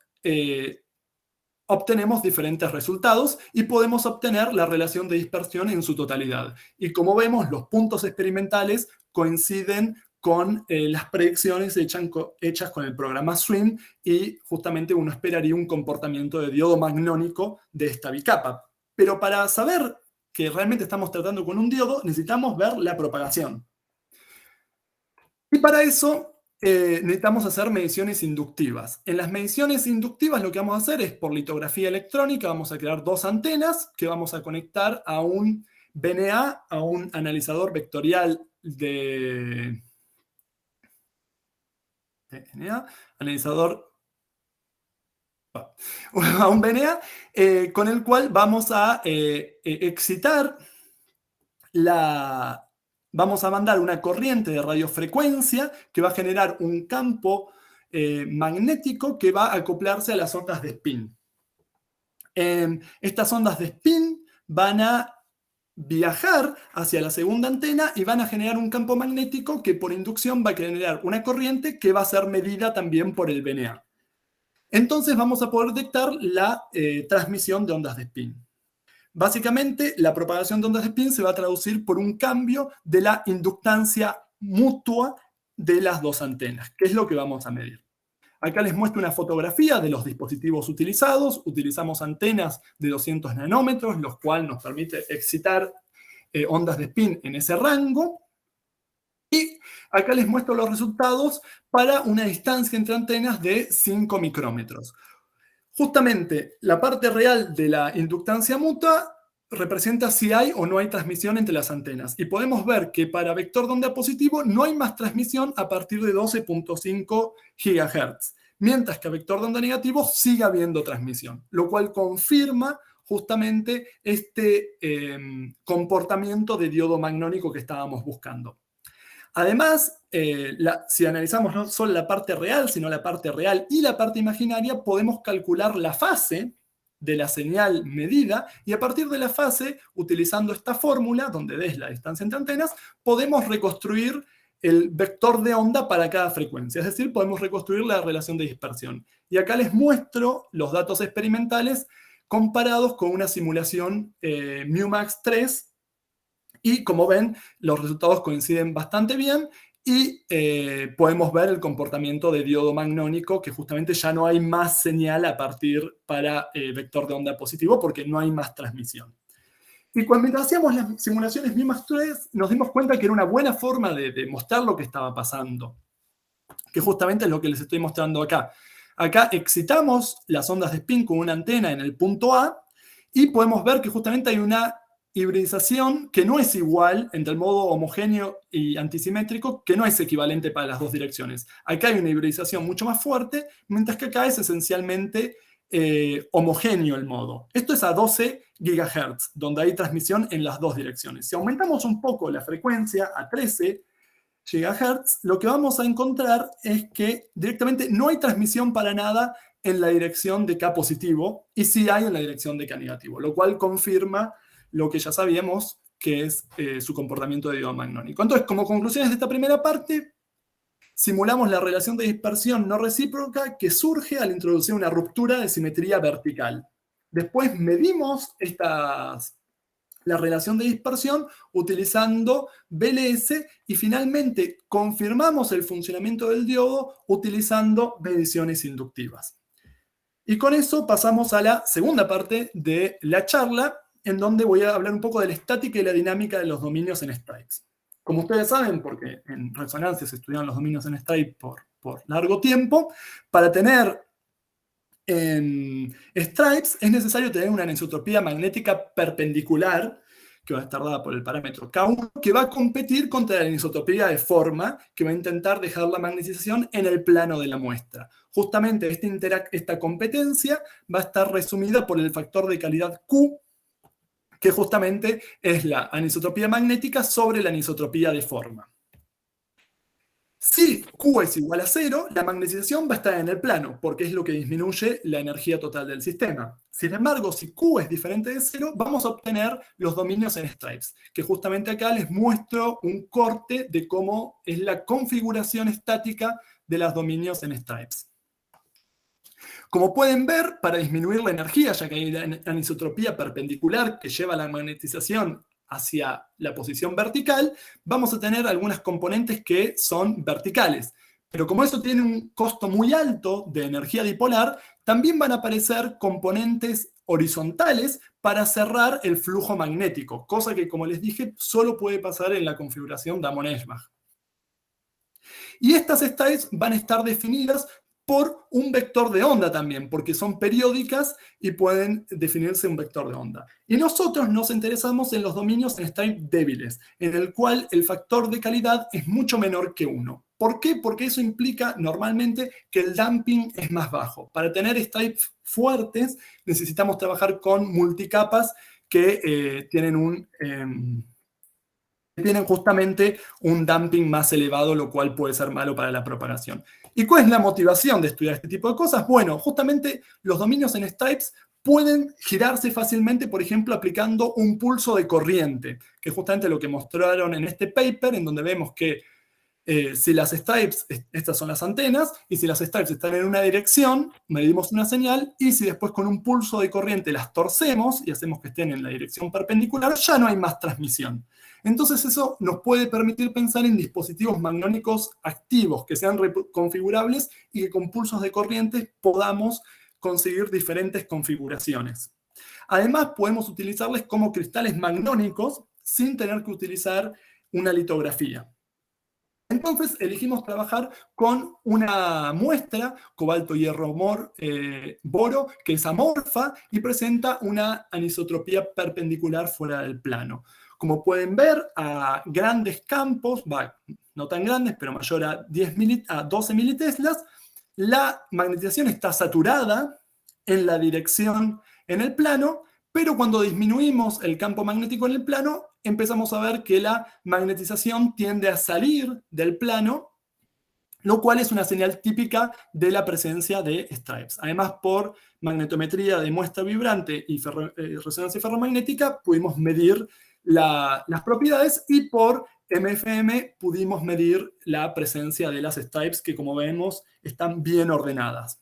obtenemos diferentes resultados y podemos obtener la relación de dispersión en su totalidad. Y como vemos, los puntos experimentales coinciden con las predicciones hechas con el programa SWIM, y justamente uno esperaría un comportamiento de diodo magnónico de esta bicapa. Pero para saber que realmente estamos tratando con un diodo, necesitamos ver la propagación. Y para eso necesitamos hacer mediciones inductivas. En las mediciones inductivas lo que vamos a hacer es, por litografía electrónica, vamos a crear dos antenas que vamos a conectar a un VNA, a un analizador vectorial de a un VNA, con el cual vamos a excitar vamos a mandar una corriente de radiofrecuencia que va a generar un campo magnético que va a acoplarse a las ondas de spin. Estas ondas de spin van a viajar hacia la segunda antena y van a generar un campo magnético que por inducción va a generar una corriente que va a ser medida también por el VNA. Entonces vamos a poder detectar la transmisión de ondas de spin. Básicamente, la propagación de ondas de spin se va a traducir por un cambio de la inductancia mutua de las dos antenas, que es lo que vamos a medir. Acá les muestro una fotografía de los dispositivos utilizados. Utilizamos antenas de 200 nanómetros, lo cual nos permite excitar ondas de spin en ese rango. Y acá les muestro los resultados para una distancia entre antenas de 5 micrómetros. Justamente, la parte real de la inductancia mutua representa si hay o no hay transmisión entre las antenas. Y podemos ver que para vector de onda positivo no hay más transmisión a partir de 12.5 GHz, mientras que a vector de onda negativo sigue habiendo transmisión, lo cual confirma justamente este comportamiento de diodo magnónico que estábamos buscando. Además, si analizamos no solo la parte real, sino la parte real y la parte imaginaria, podemos calcular la fase de la señal medida, y a partir de la fase, utilizando esta fórmula, donde es la distancia entre antenas, podemos reconstruir el vector de onda para cada frecuencia, es decir, podemos reconstruir la relación de dispersión. Y acá les muestro los datos experimentales comparados con una simulación MUMAX 3, y como ven, los resultados coinciden bastante bien, y podemos ver el comportamiento de diodo magnónico, que justamente ya no hay más señal a partir para vector de onda positivo, porque no hay más transmisión. Y cuando hacíamos las simulaciones MIMAX 3, nos dimos cuenta que era una buena forma de mostrar lo que estaba pasando, que justamente es lo que les estoy mostrando acá. Acá excitamos las ondas de spin con una antena en el punto A, y podemos ver que justamente hay una hibridización que no es igual entre el modo homogéneo y antisimétrico, que no es equivalente para las dos direcciones. Acá hay una hibridización mucho más fuerte, mientras que acá es esencialmente homogéneo el modo. Esto es a 12 GHz, donde hay transmisión en las dos direcciones. Si aumentamos un poco la frecuencia a 13 GHz, lo que vamos a encontrar es que directamente no hay transmisión para nada en la dirección de K positivo, y sí hay en la dirección de K negativo, lo cual confirma lo que ya sabíamos, que es su comportamiento de diodo magnónico. Entonces, como conclusiones de esta primera parte, simulamos la relación de dispersión no recíproca que surge al introducir una ruptura de simetría vertical. Después medimos la relación de dispersión utilizando BLS, y finalmente confirmamos el funcionamiento del diodo utilizando mediciones inductivas. Y con eso pasamos a la segunda parte de la charla, en donde voy a hablar un poco de la estática y la dinámica de los dominios en stripes. Como ustedes saben, porque en resonancia se estudian los dominios en stripes por largo tiempo, para tener stripes es necesario tener una anisotropía magnética perpendicular, que va a estar dada por el parámetro K1, que va a competir contra la anisotropía de forma, que va a intentar dejar la magnetización en el plano de la muestra. Justamente esta competencia va a estar resumida por el factor de calidad Q, que justamente es la anisotropía magnética sobre la anisotropía de forma. Si Q es igual a 0, la magnetización va a estar en el plano, porque es lo que disminuye la energía total del sistema. Sin embargo, si Q es diferente de 0, vamos a obtener los dominios en stripes, que justamente acá les muestro un corte de cómo es la configuración estática de los dominios en stripes. Como pueden ver, para disminuir la energía, ya que hay una anisotropía perpendicular que lleva la magnetización hacia la posición vertical, vamos a tener algunas componentes que son verticales. Pero como eso tiene un costo muy alto de energía dipolar, también van a aparecer componentes horizontales para cerrar el flujo magnético, cosa que, como les dije, solo puede pasar en la configuración Damon-Eschbach. Y estas stripes van a estar definidas por un vector de onda también, porque son periódicas y pueden definirse un vector de onda. Y nosotros nos interesamos en los dominios en stripe débiles, en el cual el factor de calidad es mucho menor que 1. ¿Por qué? Porque eso implica normalmente que el damping es más bajo. Para tener stripes fuertes necesitamos trabajar con multicapas que tienen justamente un damping más elevado, lo cual puede ser malo para la propagación. ¿Y cuál es la motivación de estudiar este tipo de cosas? Bueno, justamente los dominios en stripes pueden girarse fácilmente, por ejemplo, aplicando un pulso de corriente, que es justamente lo que mostraron en este paper, en donde vemos que si las stripes, estas son las antenas, y si las stripes están en una dirección, medimos una señal, y si después con un pulso de corriente las torcemos y hacemos que estén en la dirección perpendicular, ya no hay más transmisión. Entonces eso nos puede permitir pensar en dispositivos magnónicos activos, que sean configurables y que con pulsos de corriente podamos conseguir diferentes configuraciones. Además, podemos utilizarles como cristales magnónicos sin tener que utilizar una litografía. Entonces elegimos trabajar con una muestra, cobalto hierro boro, que es amorfa y presenta una anisotropía perpendicular fuera del plano. Como pueden ver, a grandes campos, no tan grandes, pero mayor a 12 militeslas, la magnetización está saturada en la dirección en el plano, pero cuando disminuimos el campo magnético en el plano, empezamos a ver que la magnetización tiende a salir del plano, lo cual es una señal típica de la presencia de stripes. Además, por magnetometría de muestra vibrante y resonancia ferromagnética, pudimos medir las propiedades, y por MFM pudimos medir la presencia de las stripes, que como vemos están bien ordenadas.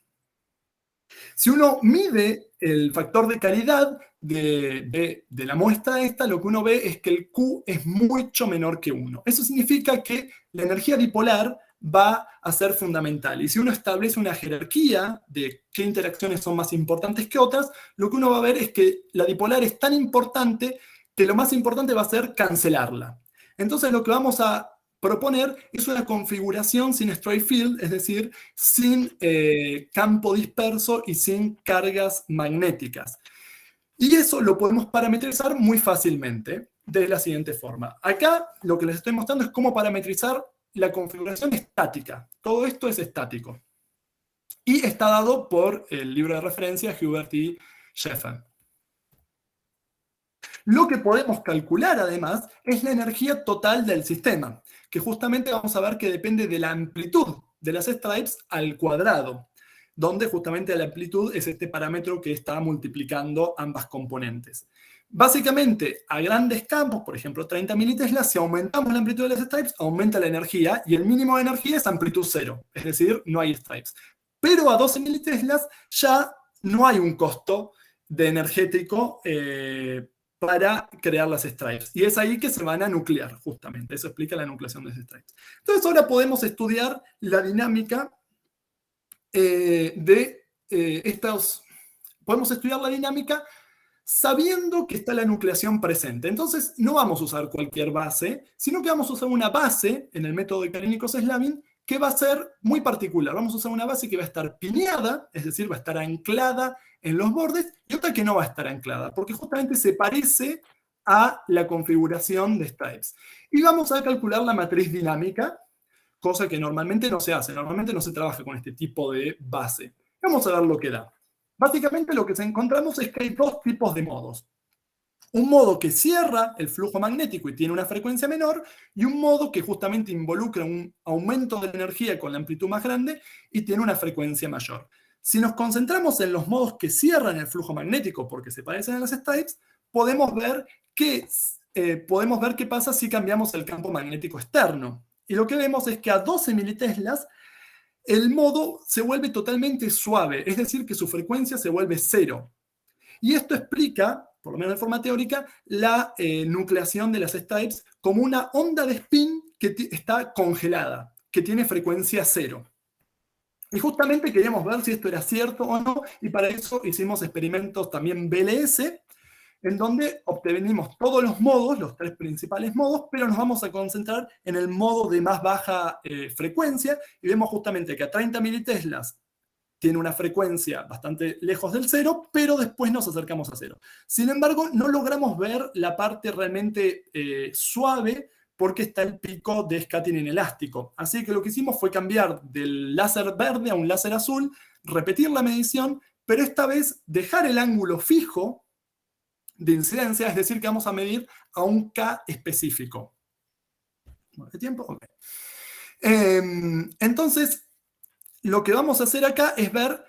Si uno mide el factor de calidad de la muestra esta, lo que uno ve es que el Q es mucho menor que 1. Eso significa que la energía dipolar va a ser fundamental. Y si uno establece una jerarquía de qué interacciones son más importantes que otras, lo que uno va a ver es que la dipolar es tan importante que lo más importante va a ser cancelarla. Entonces lo que vamos a proponer es una configuración sin stray field, es decir, sin campo disperso y sin cargas magnéticas. Y eso lo podemos parametrizar muy fácilmente de la siguiente forma. Acá lo que les estoy mostrando es cómo parametrizar la configuración estática. Todo esto es estático. Y está dado por el libro de referencia Hubert y Sheffen. Lo que podemos calcular además es la energía total del sistema, que justamente vamos a ver que depende de la amplitud de las stripes al cuadrado, donde justamente la amplitud es este parámetro que está multiplicando ambas componentes. Básicamente, a grandes campos, por ejemplo 30 militeslas, si aumentamos la amplitud de las stripes, aumenta la energía, y el mínimo de energía es amplitud cero, es decir, no hay stripes. Pero a 12 militeslas ya no hay un costo de energético para crear las stripes. Y es ahí que se van a nuclear, justamente. Eso explica la nucleación de las stripes. Entonces ahora podemos estudiar la dinámica podemos estudiar la dinámica sabiendo que está la nucleación presente. Entonces no vamos a usar cualquier base, sino que vamos a usar una base en el método de Kárenikovs-Slavin que va a ser muy particular. Vamos a usar una base que va a estar pineada, es decir, va a estar anclada en los bordes, y otra que no va a estar anclada, porque justamente se parece a la configuración de stripes. Y vamos a calcular la matriz dinámica, cosa que normalmente no se hace. Normalmente no se trabaja con este tipo de base. Vamos a ver lo que da. Básicamente lo que encontramos es que hay dos tipos de modos. Un modo que cierra el flujo magnético y tiene una frecuencia menor, y un modo que justamente involucra un aumento de la energía con la amplitud más grande y tiene una frecuencia mayor. Si nos concentramos en los modos que cierran el flujo magnético porque se parecen a las stripes, podemos ver qué pasa si cambiamos el campo magnético externo. Y lo que vemos es que a 12 militeslas el modo se vuelve totalmente suave, es decir, que su frecuencia se vuelve cero. Y esto explica, por lo menos de forma teórica, la nucleación de las stripes como una onda de spin que está congelada, que tiene frecuencia cero. Y justamente queríamos ver si esto era cierto o no, y para eso hicimos experimentos también BLS, en donde obtenimos todos los modos, los tres principales modos, pero nos vamos a concentrar en el modo de más baja frecuencia, y vemos justamente que a 30 militeslas tiene una frecuencia bastante lejos del cero, pero después nos acercamos a cero. Sin embargo, no logramos ver la parte realmente suave, porque está el pico de scattering inelástico. Así que lo que hicimos fue cambiar del láser verde a un láser azul, repetir la medición, pero esta vez dejar el ángulo fijo de incidencia, es decir, que vamos a medir a un K específico. ¿De tiempo? Ok. Entonces, lo que vamos a hacer acá es ver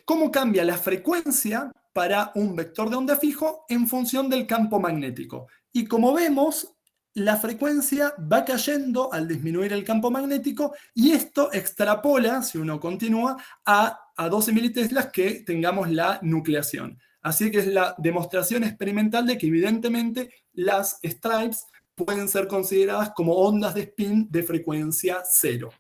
cómo cambia la frecuencia para un vector de onda fijo en función del campo magnético. Y como vemos, la frecuencia va cayendo al disminuir el campo magnético, y esto extrapola, si uno continúa, a 12 militeslas que tengamos la nucleación. Así que es la demostración experimental de que evidentemente las stripes pueden ser consideradas como ondas de spin de frecuencia cero.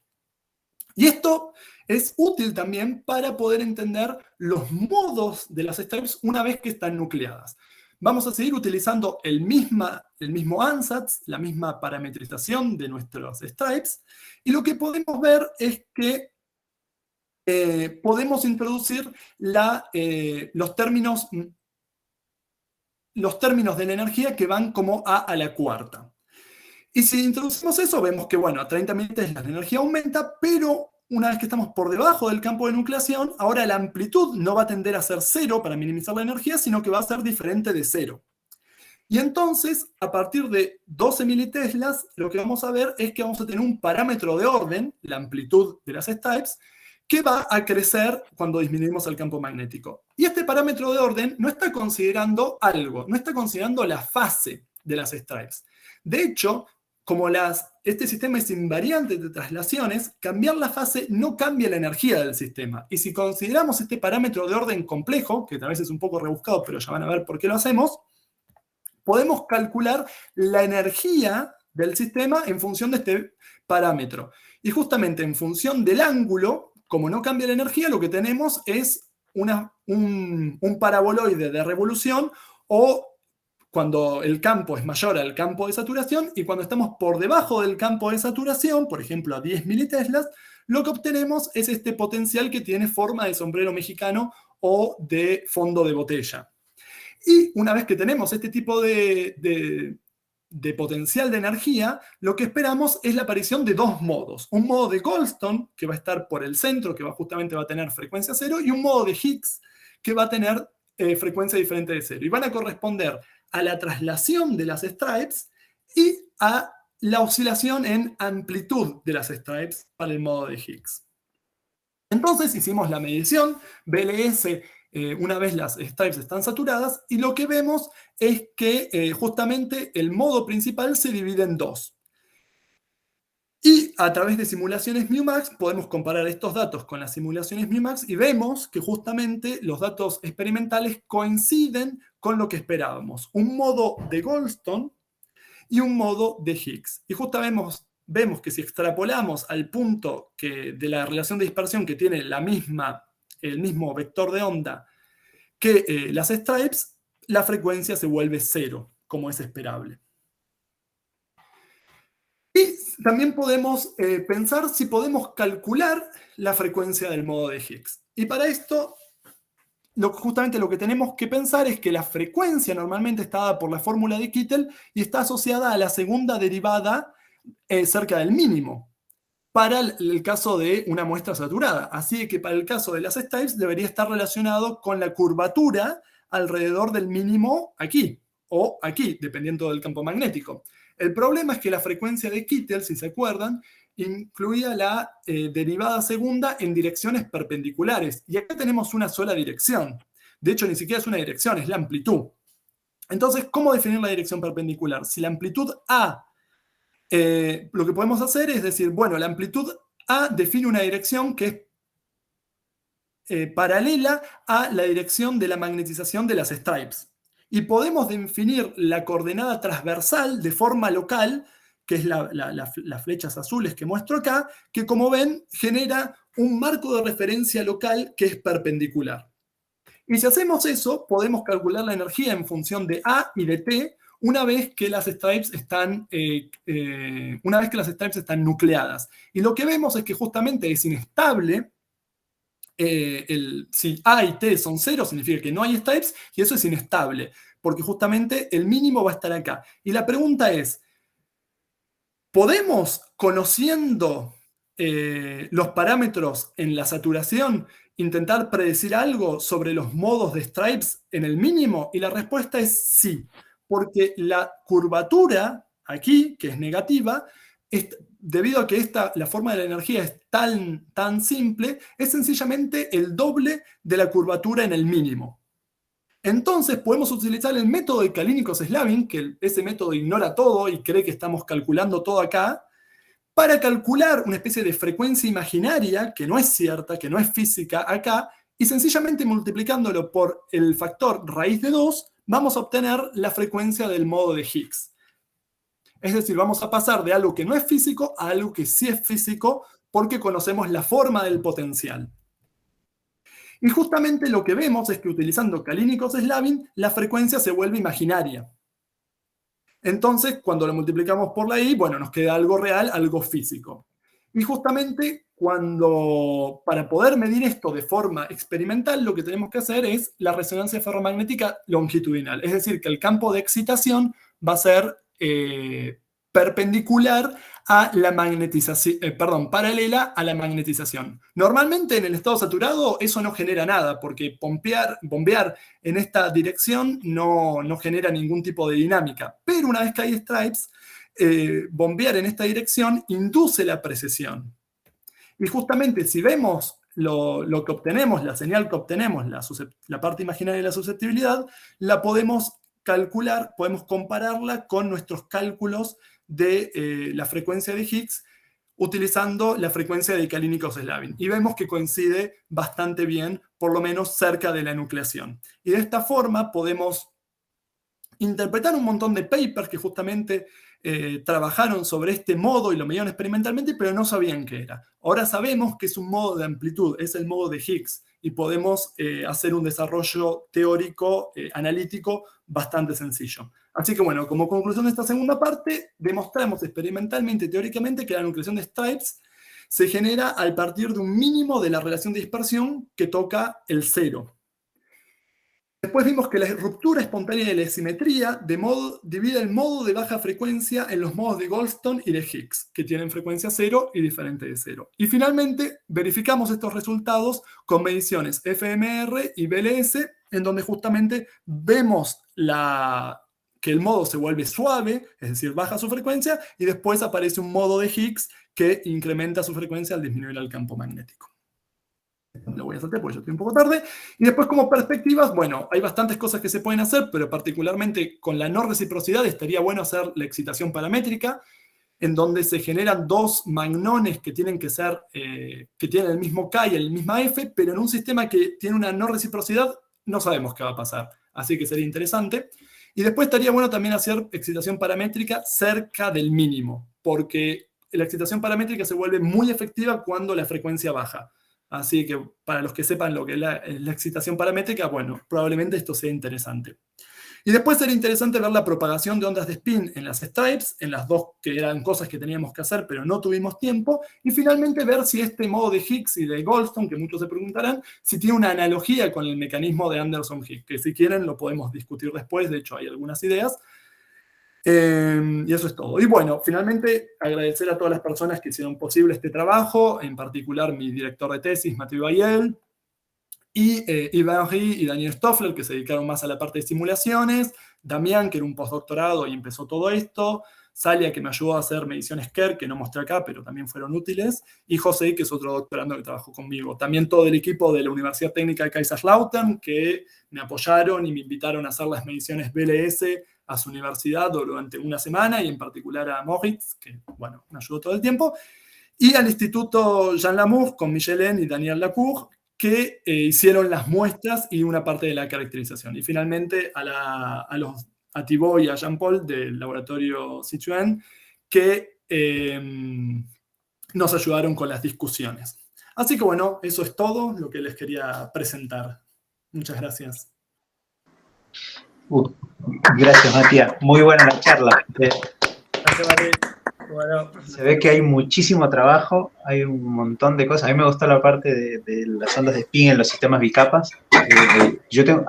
Y esto es útil también para poder entender los modos de las stripes una vez que están nucleadas. Vamos a seguir utilizando el mismo ansatz, la misma parametrización de nuestros stripes, y lo que podemos ver es que podemos introducir los términos de la energía que van como a la cuarta. Y si introducimos eso, vemos que, bueno, a 30 militeslas la energía aumenta, pero una vez que estamos por debajo del campo de nucleación, ahora la amplitud no va a tender a ser cero para minimizar la energía, sino que va a ser diferente de cero. Y entonces, a partir de 12 militeslas, lo que vamos a ver es que vamos a tener un parámetro de orden, la amplitud de las stripes, que va a crecer cuando disminuimos el campo magnético. Y este parámetro de orden no está considerando algo, no está considerando la fase de las stripes. De hecho, como las este sistema es invariante de traslaciones, cambiar la fase no cambia la energía del sistema. Y si consideramos este parámetro de orden complejo, que tal vez es un poco rebuscado, pero ya van a ver por qué lo hacemos, podemos calcular la energía del sistema en función de este parámetro. Y justamente en función del ángulo, como no cambia la energía, lo que tenemos es un paraboloide de revolución, o cuando el campo es mayor al campo de saturación, y cuando estamos por debajo del campo de saturación, por ejemplo a 10 militeslas, lo que obtenemos es este potencial que tiene forma de sombrero mexicano o de fondo de botella. Y una vez que tenemos este tipo de potencial de energía, lo que esperamos es la aparición de dos modos. Un modo de Goldstone, que va a estar por el centro, que justamente va a tener frecuencia cero, y un modo de Higgs, que va a tener frecuencia diferente de cero. Y van a corresponder a la traslación de las stripes y a la oscilación en amplitud de las stripes para el modo de Higgs. Entonces hicimos la medición, BLS, una vez las stripes están saturadas, y lo que vemos es que justamente el modo principal se divide en dos. Y a través de simulaciones μmax podemos comparar estos datos con las simulaciones μmax y vemos que justamente los datos experimentales coinciden con lo que esperábamos. Un modo de Goldstone y un modo de Higgs. Y justamente vemos que si extrapolamos al punto de la relación de dispersión que tiene el mismo vector de onda que las stripes, la frecuencia se vuelve cero, como es esperable. Y también podemos pensar si podemos calcular la frecuencia del modo de Higgs. Y para esto, justamente lo que tenemos que pensar es que la frecuencia normalmente está dada por la fórmula de Kittel y está asociada a la segunda derivada cerca del mínimo, para el caso de una muestra saturada. Así que para el caso de las stripes debería estar relacionado con la curvatura alrededor del mínimo aquí, o aquí, dependiendo del campo magnético. El problema es que la frecuencia de Kittel, si se acuerdan, incluía la derivada segunda en direcciones perpendiculares. Y acá tenemos una sola dirección. De hecho, ni siquiera es una dirección, es la amplitud. Entonces, ¿cómo definir la dirección perpendicular? Si la amplitud A, lo que podemos hacer es decir, bueno, la amplitud A define una dirección que es paralela a la dirección de la magnetización de las stripes. Y podemos definir la coordenada transversal de forma local, que es las flechas azules que muestro acá, que como ven genera un marco de referencia local que es perpendicular. Y si hacemos eso, podemos calcular la energía en función de A y de T una vez que las stripes están nucleadas. Y lo que vemos es que justamente es inestable. Si A y T son cero, significa que no hay stripes, y eso es inestable, porque justamente el mínimo va a estar acá. Y la pregunta es, ¿podemos, conociendo los parámetros en la saturación, intentar predecir algo sobre los modos de stripes en el mínimo? Y la respuesta es sí, porque la curvatura aquí, que es negativa, debido a que la forma de la energía es tan simple, es sencillamente el doble de la curvatura en el mínimo. Entonces podemos utilizar el método de Kalínikos-Slavin, que ese método ignora todo y cree que estamos calculando todo acá, para calcular una especie de frecuencia imaginaria, que no es cierta, que no es física acá, y sencillamente multiplicándolo por el factor raíz de 2, vamos a obtener la frecuencia del modo de Higgs. Es decir, vamos a pasar de algo que no es físico a algo que sí es físico, porque conocemos la forma del potencial. Y justamente lo que vemos es que utilizando Kalínikos-Slavin, la frecuencia se vuelve imaginaria. Entonces, cuando lo multiplicamos por la I, bueno, nos queda algo real, algo físico. Y justamente para poder medir esto de forma experimental, lo que tenemos que hacer es la resonancia ferromagnética longitudinal. Es decir, que el campo de excitación va a ser perpendicular a la magnetización, paralela a la magnetización. Normalmente en el estado saturado eso no genera nada, porque bombear en esta dirección no genera ningún tipo de dinámica. Pero una vez que hay stripes, bombear en esta dirección induce la precesión. Y justamente si vemos lo que obtenemos, la señal que obtenemos, la parte imaginaria de la susceptibilidad, la podemos calcular, podemos compararla con nuestros cálculos de la frecuencia de Higgs utilizando la frecuencia de Kalínikov-Slavin. Y vemos que coincide bastante bien, por lo menos cerca de la nucleación. Y de esta forma podemos interpretar un montón de papers que justamente trabajaron sobre este modo y lo midieron experimentalmente, pero no sabían qué era. Ahora sabemos que es un modo de amplitud, es el modo de Higgs, y podemos hacer un desarrollo teórico, analítico, bastante sencillo. Así que bueno, como conclusión de esta segunda parte, demostramos experimentalmente y teóricamente que la nucleación de Stripes se genera al partir de un mínimo de la relación de dispersión que toca el 0. Después vimos que la ruptura espontánea de la simetría divide el modo de baja frecuencia en los modos de Goldstone y de Higgs, que tienen frecuencia 0 y diferente de 0. Y finalmente verificamos estos resultados con mediciones FMR y BLS, en donde justamente vemos que el modo se vuelve suave, es decir, baja su frecuencia, y después aparece un modo de Higgs que incrementa su frecuencia al disminuir el campo magnético. Lo voy a saltar porque yo estoy un poco tarde. Y después, como perspectivas, bueno, hay bastantes cosas que se pueden hacer, pero particularmente con la no reciprocidad estaría bueno hacer la excitación paramétrica, en donde se generan dos magnones que tienen que ser, que tienen el mismo K y el mismo F, pero en un sistema que tiene una no reciprocidad no sabemos qué va a pasar. Así que sería interesante. Y después estaría bueno también hacer excitación paramétrica cerca del mínimo, porque la excitación paramétrica se vuelve muy efectiva cuando la frecuencia baja. Así que para los que sepan lo que es la excitación paramétrica, bueno, probablemente esto sea interesante. Y después sería interesante ver la propagación de ondas de spin en las stripes, en las dos que eran cosas que teníamos que hacer, pero no tuvimos tiempo. Y finalmente ver si este modo de Higgs y de Goldstone, que muchos se preguntarán, si tiene una analogía con el mecanismo de Anderson-Higgs, que si quieren lo podemos discutir después, de hecho hay algunas ideas. Y eso es todo. Y bueno, finalmente agradecer a todas las personas que hicieron posible este trabajo, en particular mi director de tesis, Mathieu Bayel, y Yvan Rie y Daniel Stoffler, que se dedicaron más a la parte de simulaciones, Damián, que era un postdoctorado y empezó todo esto, Salia, que me ayudó a hacer mediciones Kerr, que no mostré acá, pero también fueron útiles, y José, que es otro doctorando que trabajó conmigo. También todo el equipo de la Universidad Técnica de Kaiserslautern, que me apoyaron y me invitaron a hacer las mediciones BLS a su universidad durante una semana, y en particular a Moritz, que, bueno, me ayudó todo el tiempo, y al Instituto Jean Lamour, con Michel y Daniel Lacour, que hicieron las muestras y una parte de la caracterización. Y finalmente a Thibaut y a Jean-Paul del laboratorio Citroën, que nos ayudaron con las discusiones. Así que bueno, eso es todo lo que les quería presentar. Muchas gracias. Gracias, Matías. Muy buena la charla. Gracias, Matías. Bueno. Se ve que hay muchísimo trabajo, hay un montón de cosas. A mí me gustó la parte de las ondas de spin en los sistemas bicapas. A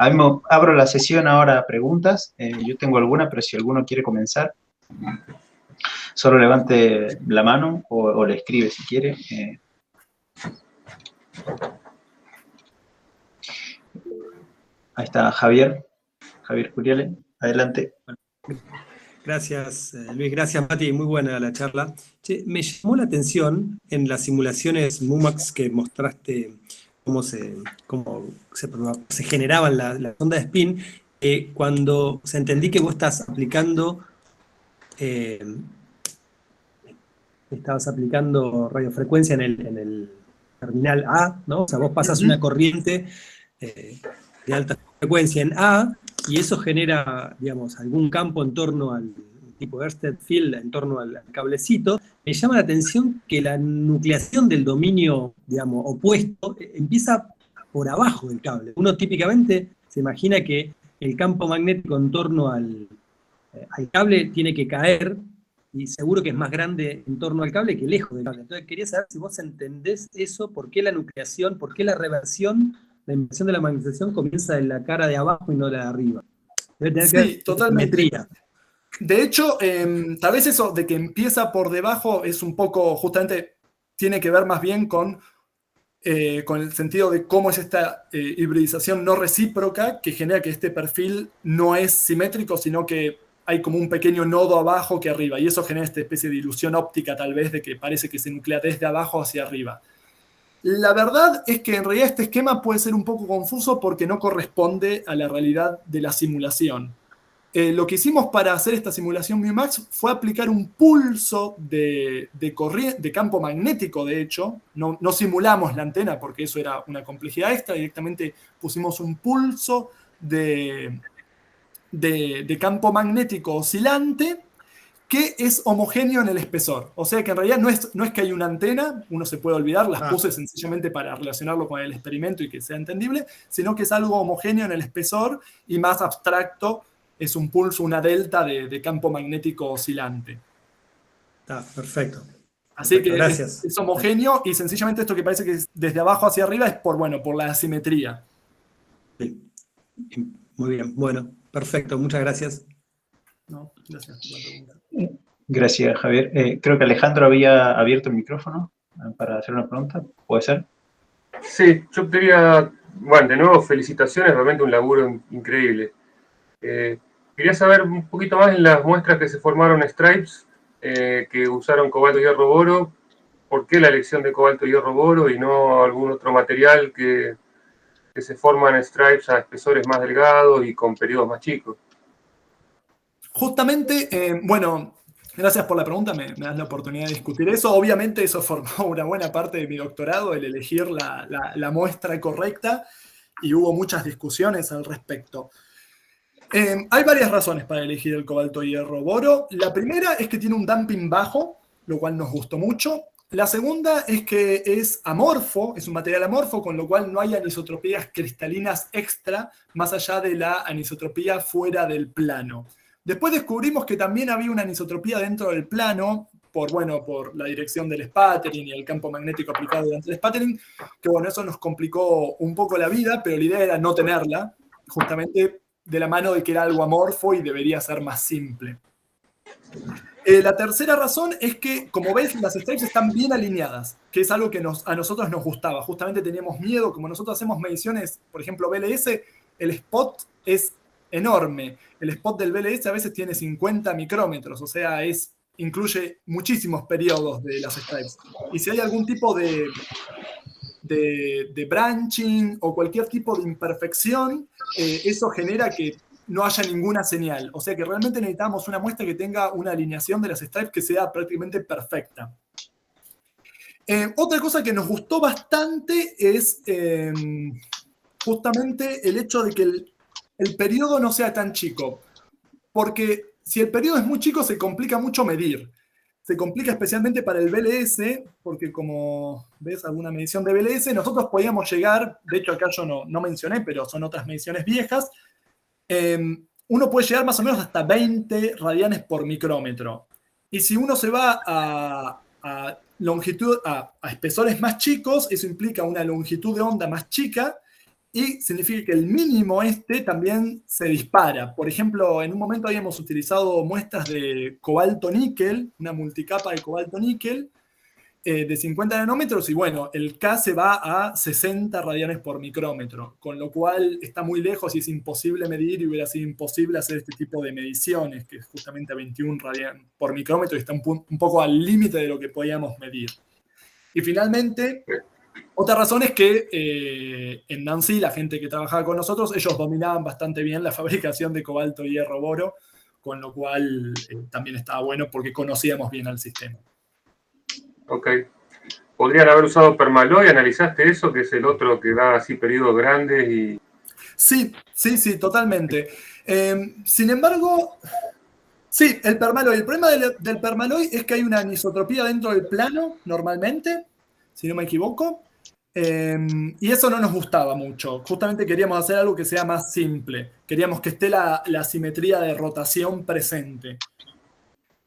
mí me abro la sesión ahora a preguntas. Yo tengo alguna, pero si alguno quiere comenzar, solo levante la mano o le escribe si quiere. Ahí está Javier Curiale, adelante. Gracias, Luis. Gracias, Mati. Muy buena la charla. Che, me llamó la atención en las simulaciones MUMAX que mostraste cómo se generaban las ondas de spin. Cuando entendí que vos estás aplicando radiofrecuencia en el terminal A, ¿no? O sea, vos pasas una corriente de alta frecuencia en A, y eso genera, digamos, algún campo en torno al tipo Ørsted Field, en torno al cablecito. Me llama la atención que la nucleación del dominio, digamos, opuesto empieza por abajo del cable. Uno típicamente se imagina que el campo magnético en torno al cable tiene que caer, y seguro que es más grande en torno al cable que lejos del cable. Entonces quería saber si vos entendés eso, por qué la nucleación, por qué la reversión, la inversión de la magnetización comienza en la cara de abajo y no la de arriba. Debe tener que ver totalmente. Simetría. De hecho, tal vez eso de que empieza por debajo es un poco, justamente, tiene que ver más bien con el sentido de cómo es esta hibridización no recíproca que genera que este perfil no es simétrico, sino que hay como un pequeño nodo abajo que arriba, y eso genera esta especie de ilusión óptica, tal vez, de que parece que se nuclea desde abajo hacia arriba. La verdad es que en realidad este esquema puede ser un poco confuso porque no corresponde a la realidad de la simulación. lo que hicimos para hacer esta simulación Mumax fue aplicar un pulso de campo magnético, de hecho. No simulamos la antena porque eso era una complejidad extra, directamente pusimos un pulso de campo magnético oscilante que es homogéneo en el espesor. O sea que en realidad no es que hay una antena, uno se puede olvidar, las puse sencillamente para relacionarlo con el experimento y que sea entendible, sino que es algo homogéneo en el espesor y más abstracto, es un pulso, una delta de campo magnético oscilante. Perfecto. Así que gracias. Es homogéneo y sencillamente esto que parece que es desde abajo hacia arriba es por la asimetría. Sí. Muy bien, bueno, perfecto, muchas gracias. No, gracias por la pregunta. Gracias, Javier. Creo que Alejandro había abierto el micrófono para hacer una pregunta. ¿Puede ser? Sí, yo quería, bueno, de nuevo, felicitaciones, realmente un laburo increíble. Quería saber un poquito más en las muestras que se formaron Stripes, que usaron cobalto, hierro, boro. ¿Por qué la elección de cobalto, hierro, boro y no algún otro material que se forman Stripes a espesores más delgados y con periodos más chicos? Justamente, bueno, gracias por la pregunta, me das la oportunidad de discutir eso. Obviamente eso formó una buena parte de mi doctorado, el elegir la muestra correcta, y hubo muchas discusiones al respecto. Hay varias razones para elegir el cobalto hierro boro. La primera es que tiene un damping bajo, lo cual nos gustó mucho. La segunda es que es amorfo, es un material amorfo, con lo cual no hay anisotropías cristalinas extra, más allá de la anisotropía fuera del plano. Después descubrimos que también había una anisotropía dentro del plano, por la dirección del sputtering y el campo magnético aplicado durante el sputtering, que bueno, eso nos complicó un poco la vida, pero la idea era no tenerla, justamente de la mano de que era algo amorfo y debería ser más simple. La tercera razón es que, como ves, las stripes están bien alineadas, que es algo que a nosotros nos gustaba. Justamente teníamos miedo, como nosotros hacemos mediciones, por ejemplo, BLS, el spot es enorme. El spot del BLS a veces tiene 50 micrómetros, o sea, incluye muchísimos periodos de las stripes. Y si hay algún tipo de branching o cualquier tipo de imperfección, eso genera que no haya ninguna señal. O sea que realmente necesitamos una muestra que tenga una alineación de las stripes que sea prácticamente perfecta. Otra cosa que nos gustó bastante es justamente el hecho de que el periodo no sea tan chico. Porque si el periodo es muy chico, se complica mucho medir. Se complica especialmente para el BLS, porque como ves alguna medición de BLS, nosotros podíamos llegar, de hecho acá yo no mencioné, pero son otras mediciones viejas, uno puede llegar más o menos hasta 20 radianes por micrómetro. Y si uno se va a espesores más chicos, eso implica una longitud de onda más chica, y significa que el mínimo también se dispara. Por ejemplo, en un momento habíamos utilizado muestras de cobalto-níquel, una multicapa de cobalto-níquel, de 50 nanómetros, y bueno, el K se va a 60 radianes por micrómetro, con lo cual está muy lejos y es imposible medir, y hubiera sido imposible hacer este tipo de mediciones, que es justamente a 21 radianes por micrómetro, y está un poco al límite de lo que podíamos medir. Y finalmente, otra razón es que en Nancy, la gente que trabajaba con nosotros, ellos dominaban bastante bien la fabricación de cobalto, hierro, boro, con lo cual también estaba bueno porque conocíamos bien al sistema. Ok. ¿Podrían haber usado Permaloy? ¿Analizaste eso? Que es el otro que da así periodos grandes y... Sí, totalmente. Sin embargo, sí, el Permaloy. El problema del Permaloy es que hay una anisotropía dentro del plano, normalmente, si no me equivoco. Y eso no nos gustaba mucho. Justamente queríamos hacer algo que sea más simple. Queríamos que esté la simetría de rotación presente.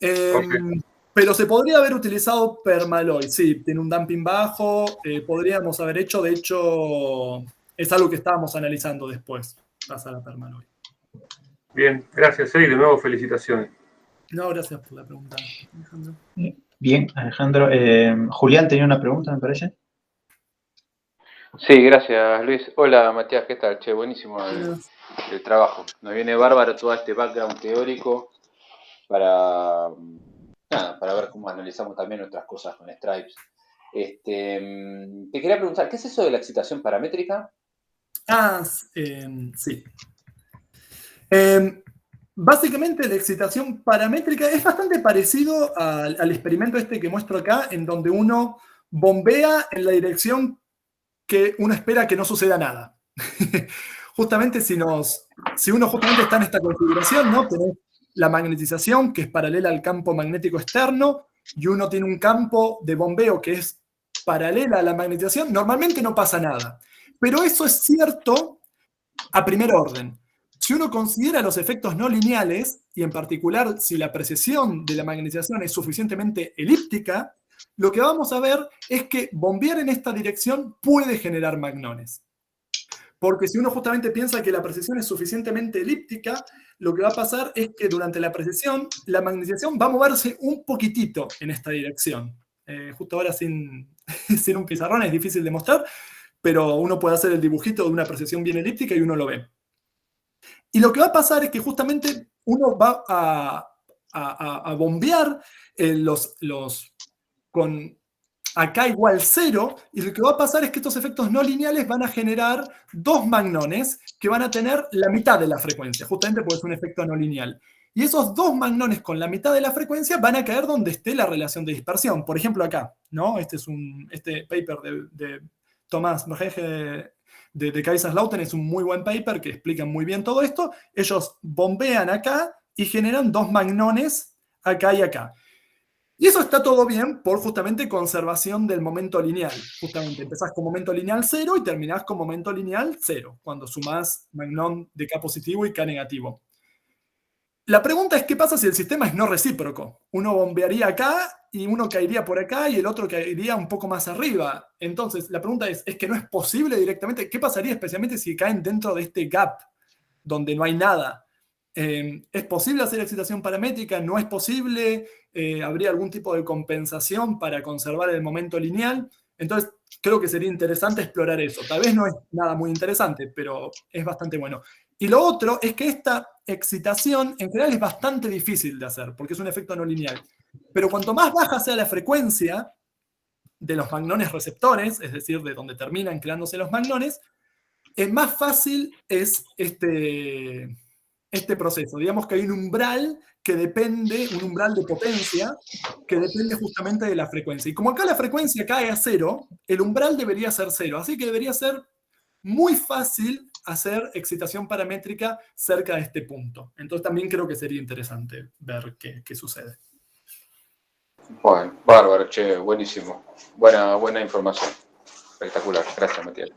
Okay. Pero se podría haber utilizado Permaloy. Sí, tiene un damping bajo. Podríamos haber hecho, de hecho, es algo que estábamos analizando después. Pasar a Permaloy. Bien, gracias, y de nuevo felicitaciones. No, gracias por la pregunta, Alejandro. Bien, Alejandro. Julián tenía una pregunta, me parece. Sí, gracias, Luis. Hola, Matías, ¿qué tal? Che, buenísimo el trabajo. Nos viene bárbaro todo este background teórico para ver cómo analizamos también nuestras cosas con Stripes. Te quería preguntar, ¿qué es eso de la excitación paramétrica? Sí. básicamente la excitación paramétrica es bastante parecido al experimento este que muestro acá, en donde uno bombea en la dirección que uno espera que no suceda nada. Justamente si uno justamente está en esta configuración, ¿no? Tenés la magnetización, que es paralela al campo magnético externo, y uno tiene un campo de bombeo que es paralela a la magnetización, normalmente no pasa nada. Pero eso es cierto a primer orden. Si uno considera los efectos no lineales, y en particular si la precesión de la magnetización es suficientemente elíptica, lo que vamos a ver es que bombear en esta dirección puede generar magnones. Porque si uno justamente piensa que la precesión es suficientemente elíptica, lo que va a pasar es que durante la precesión, la magnetización va a moverse un poquitito en esta dirección. Justo ahora sin un pizarrón es difícil de mostrar, pero uno puede hacer el dibujito de una precesión bien elíptica y uno lo ve. Y lo que va a pasar es que justamente uno va a bombear con acá igual 0, y lo que va a pasar es que estos efectos no lineales van a generar dos magnones que van a tener la mitad de la frecuencia, justamente porque es un efecto no lineal. Y esos dos magnones con la mitad de la frecuencia van a caer donde esté la relación de dispersión. Por ejemplo, acá, ¿no? Este paper de Thomas Breche de Kaiserslautern es un muy buen paper que explica muy bien todo esto. Ellos bombean acá y generan dos magnones acá y acá. Y eso está todo bien por justamente conservación del momento lineal. Justamente empezás con momento lineal 0 y terminás con momento lineal 0, cuando sumás magnón de K positivo y K negativo. La pregunta es, ¿qué pasa si el sistema es no recíproco? Uno bombearía acá y uno caería por acá y el otro caería un poco más arriba. Entonces, la pregunta es que no es posible directamente. ¿Qué pasaría especialmente si caen dentro de este gap, donde no hay nada? ¿Es posible hacer excitación paramétrica? ¿No es posible? ¿Habría algún tipo de compensación para conservar el momento lineal? Entonces, creo que sería interesante explorar eso. Tal vez no es nada muy interesante, pero es bastante bueno. Y lo otro es que esta excitación en general es bastante difícil de hacer, porque es un efecto no lineal. Pero cuanto más baja sea la frecuencia de los magnones receptores, es decir, de donde terminan creándose los magnones, más fácil es este proceso. Digamos que hay un umbral un umbral de potencia, que depende justamente de la frecuencia. Y como acá la frecuencia cae a 0, el umbral debería ser 0. Así que debería ser muy fácil hacer excitación paramétrica cerca de este punto. Entonces también creo que sería interesante ver qué sucede. Bueno, bárbaro, che, buenísimo. Buena información. Espectacular. Gracias, Matías.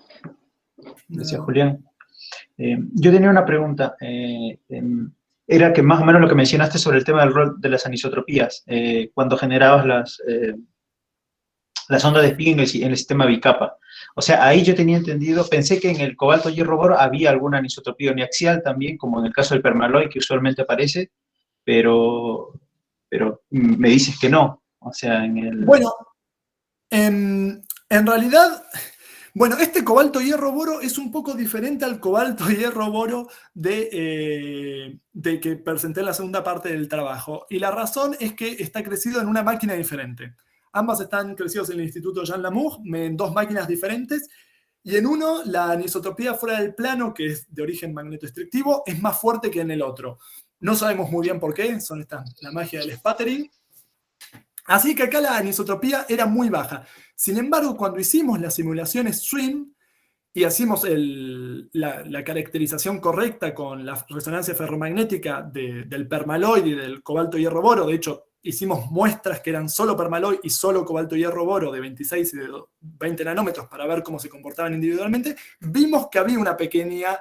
Gracias, Julián. Yo tenía una pregunta. Era que más o menos lo que mencionaste sobre el tema del rol de las anisotropías, cuando generabas las ondas de spin en el sistema bicapa. O sea, ahí yo tenía entendido, pensé que en el cobalto hierro boro había alguna anisotropía uniaxial también, como en el caso del permaloy, que usualmente aparece, pero me dices que no. O sea, Bueno, en realidad, bueno, este cobalto hierro boro es un poco diferente al cobalto hierro boro de que presenté en la segunda parte del trabajo. Y la razón es que está crecido en una máquina diferente. Ambas están crecidos en el Instituto Jean Lamour, en dos máquinas diferentes. Y en uno, la anisotropía fuera del plano, que es de origen magnetoestrictivo, es más fuerte que en el otro. No sabemos muy bien por qué, la magia del sputtering. Así que acá la anisotropía era muy baja. Sin embargo, cuando hicimos las simulaciones SWIM y hicimos la caracterización correcta con la resonancia ferromagnética del permaloid y del cobalto hierro boro, de hecho, hicimos muestras que eran solo permaloid y solo cobalto hierro boro de 26 y de 20 nanómetros para ver cómo se comportaban individualmente, vimos que había una pequeña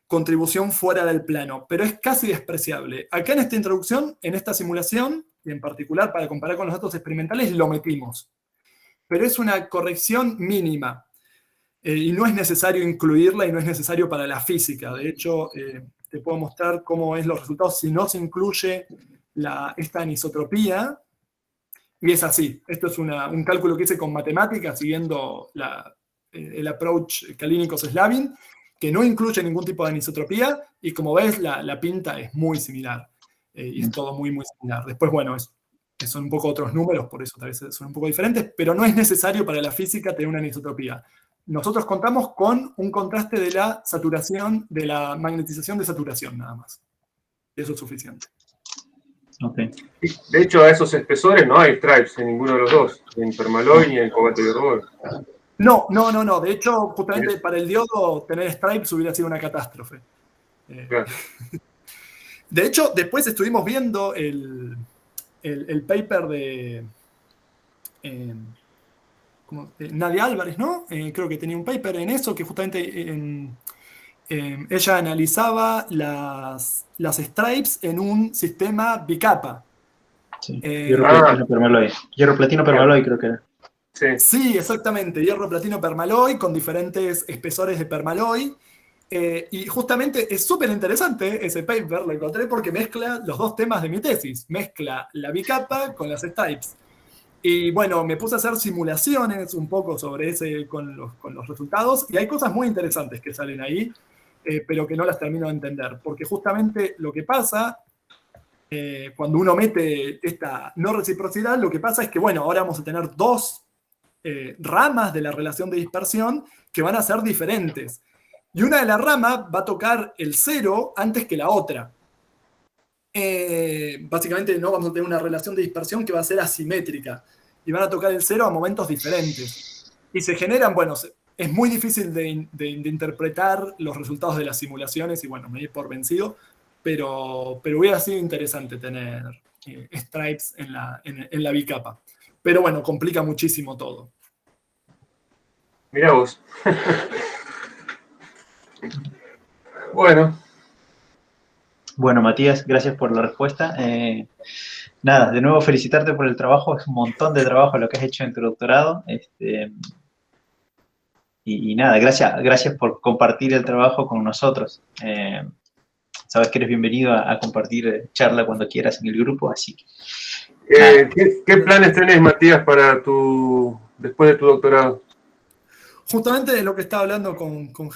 contribución fuera del plano, pero es casi despreciable. Acá en esta introducción, en esta simulación, y en particular para comparar con los datos experimentales, lo metimos. Pero es una corrección mínima. Y no es necesario incluirla y no es necesario para la física. De hecho, te puedo mostrar cómo es los resultados si no se incluye esta anisotropía. Y es así. Esto es un cálculo que hice con matemáticas siguiendo el approach Kalínikos-Slavin, que no incluye ningún tipo de anisotropía, y como ves, la pinta es muy similar. Y es todo muy, muy similar. Después, bueno, son un poco otros números, por eso tal vez son un poco diferentes, pero no es necesario para la física tener una anisotropía. Nosotros contamos con un contraste de la saturación, de la magnetización de saturación, nada más. y eso es suficiente. Okay. De hecho, a esos espesores no hay stripes en ninguno de los dos, ni en permaloy ni en cobalto hierro. No. De hecho, justamente para el diodo, tener stripes hubiera sido una catástrofe. Claro. De hecho, después estuvimos viendo el paper de Nadia Álvarez, ¿no? Creo que tenía un paper en eso que justamente ella analizaba las stripes en un sistema bicapa. Sí. Hierro, platino, permaloy. Hierro, platino, permaloy creo que era. Sí, exactamente. Hierro, platino, permaloy con diferentes espesores de permaloy. Y justamente es súper interesante ese paper, lo encontré porque mezcla los dos temas de mi tesis. Mezcla la bicapa con las stripes. Y bueno, me puse a hacer simulaciones un poco sobre con los resultados y hay cosas muy interesantes que salen ahí, pero que no las termino de entender. Porque justamente lo que pasa, cuando uno mete esta no reciprocidad, lo que pasa es que, bueno, ahora vamos a tener dos ramas de la relación de dispersión que van a ser diferentes. Y una de las ramas va a tocar el cero antes que la otra. Básicamente no vamos a tener una relación de dispersión que va a ser asimétrica y van a tocar el cero a momentos diferentes. Y se generan, bueno, es muy difícil de interpretar los resultados de las simulaciones y bueno, me di por vencido, pero hubiera sido interesante tener stripes en la bicapa. Pero bueno, complica muchísimo todo. Mirá vos. Bueno, Matías, gracias por la respuesta. Nada, de nuevo felicitarte por el trabajo, es un montón de trabajo lo que has hecho en tu doctorado. Y nada, gracias por compartir el trabajo con nosotros. Sabes que eres bienvenido a compartir charla cuando quieras en el grupo, así que... ¿Qué planes tenés, Matías, para después de tu doctorado? Justamente de lo que estaba hablando con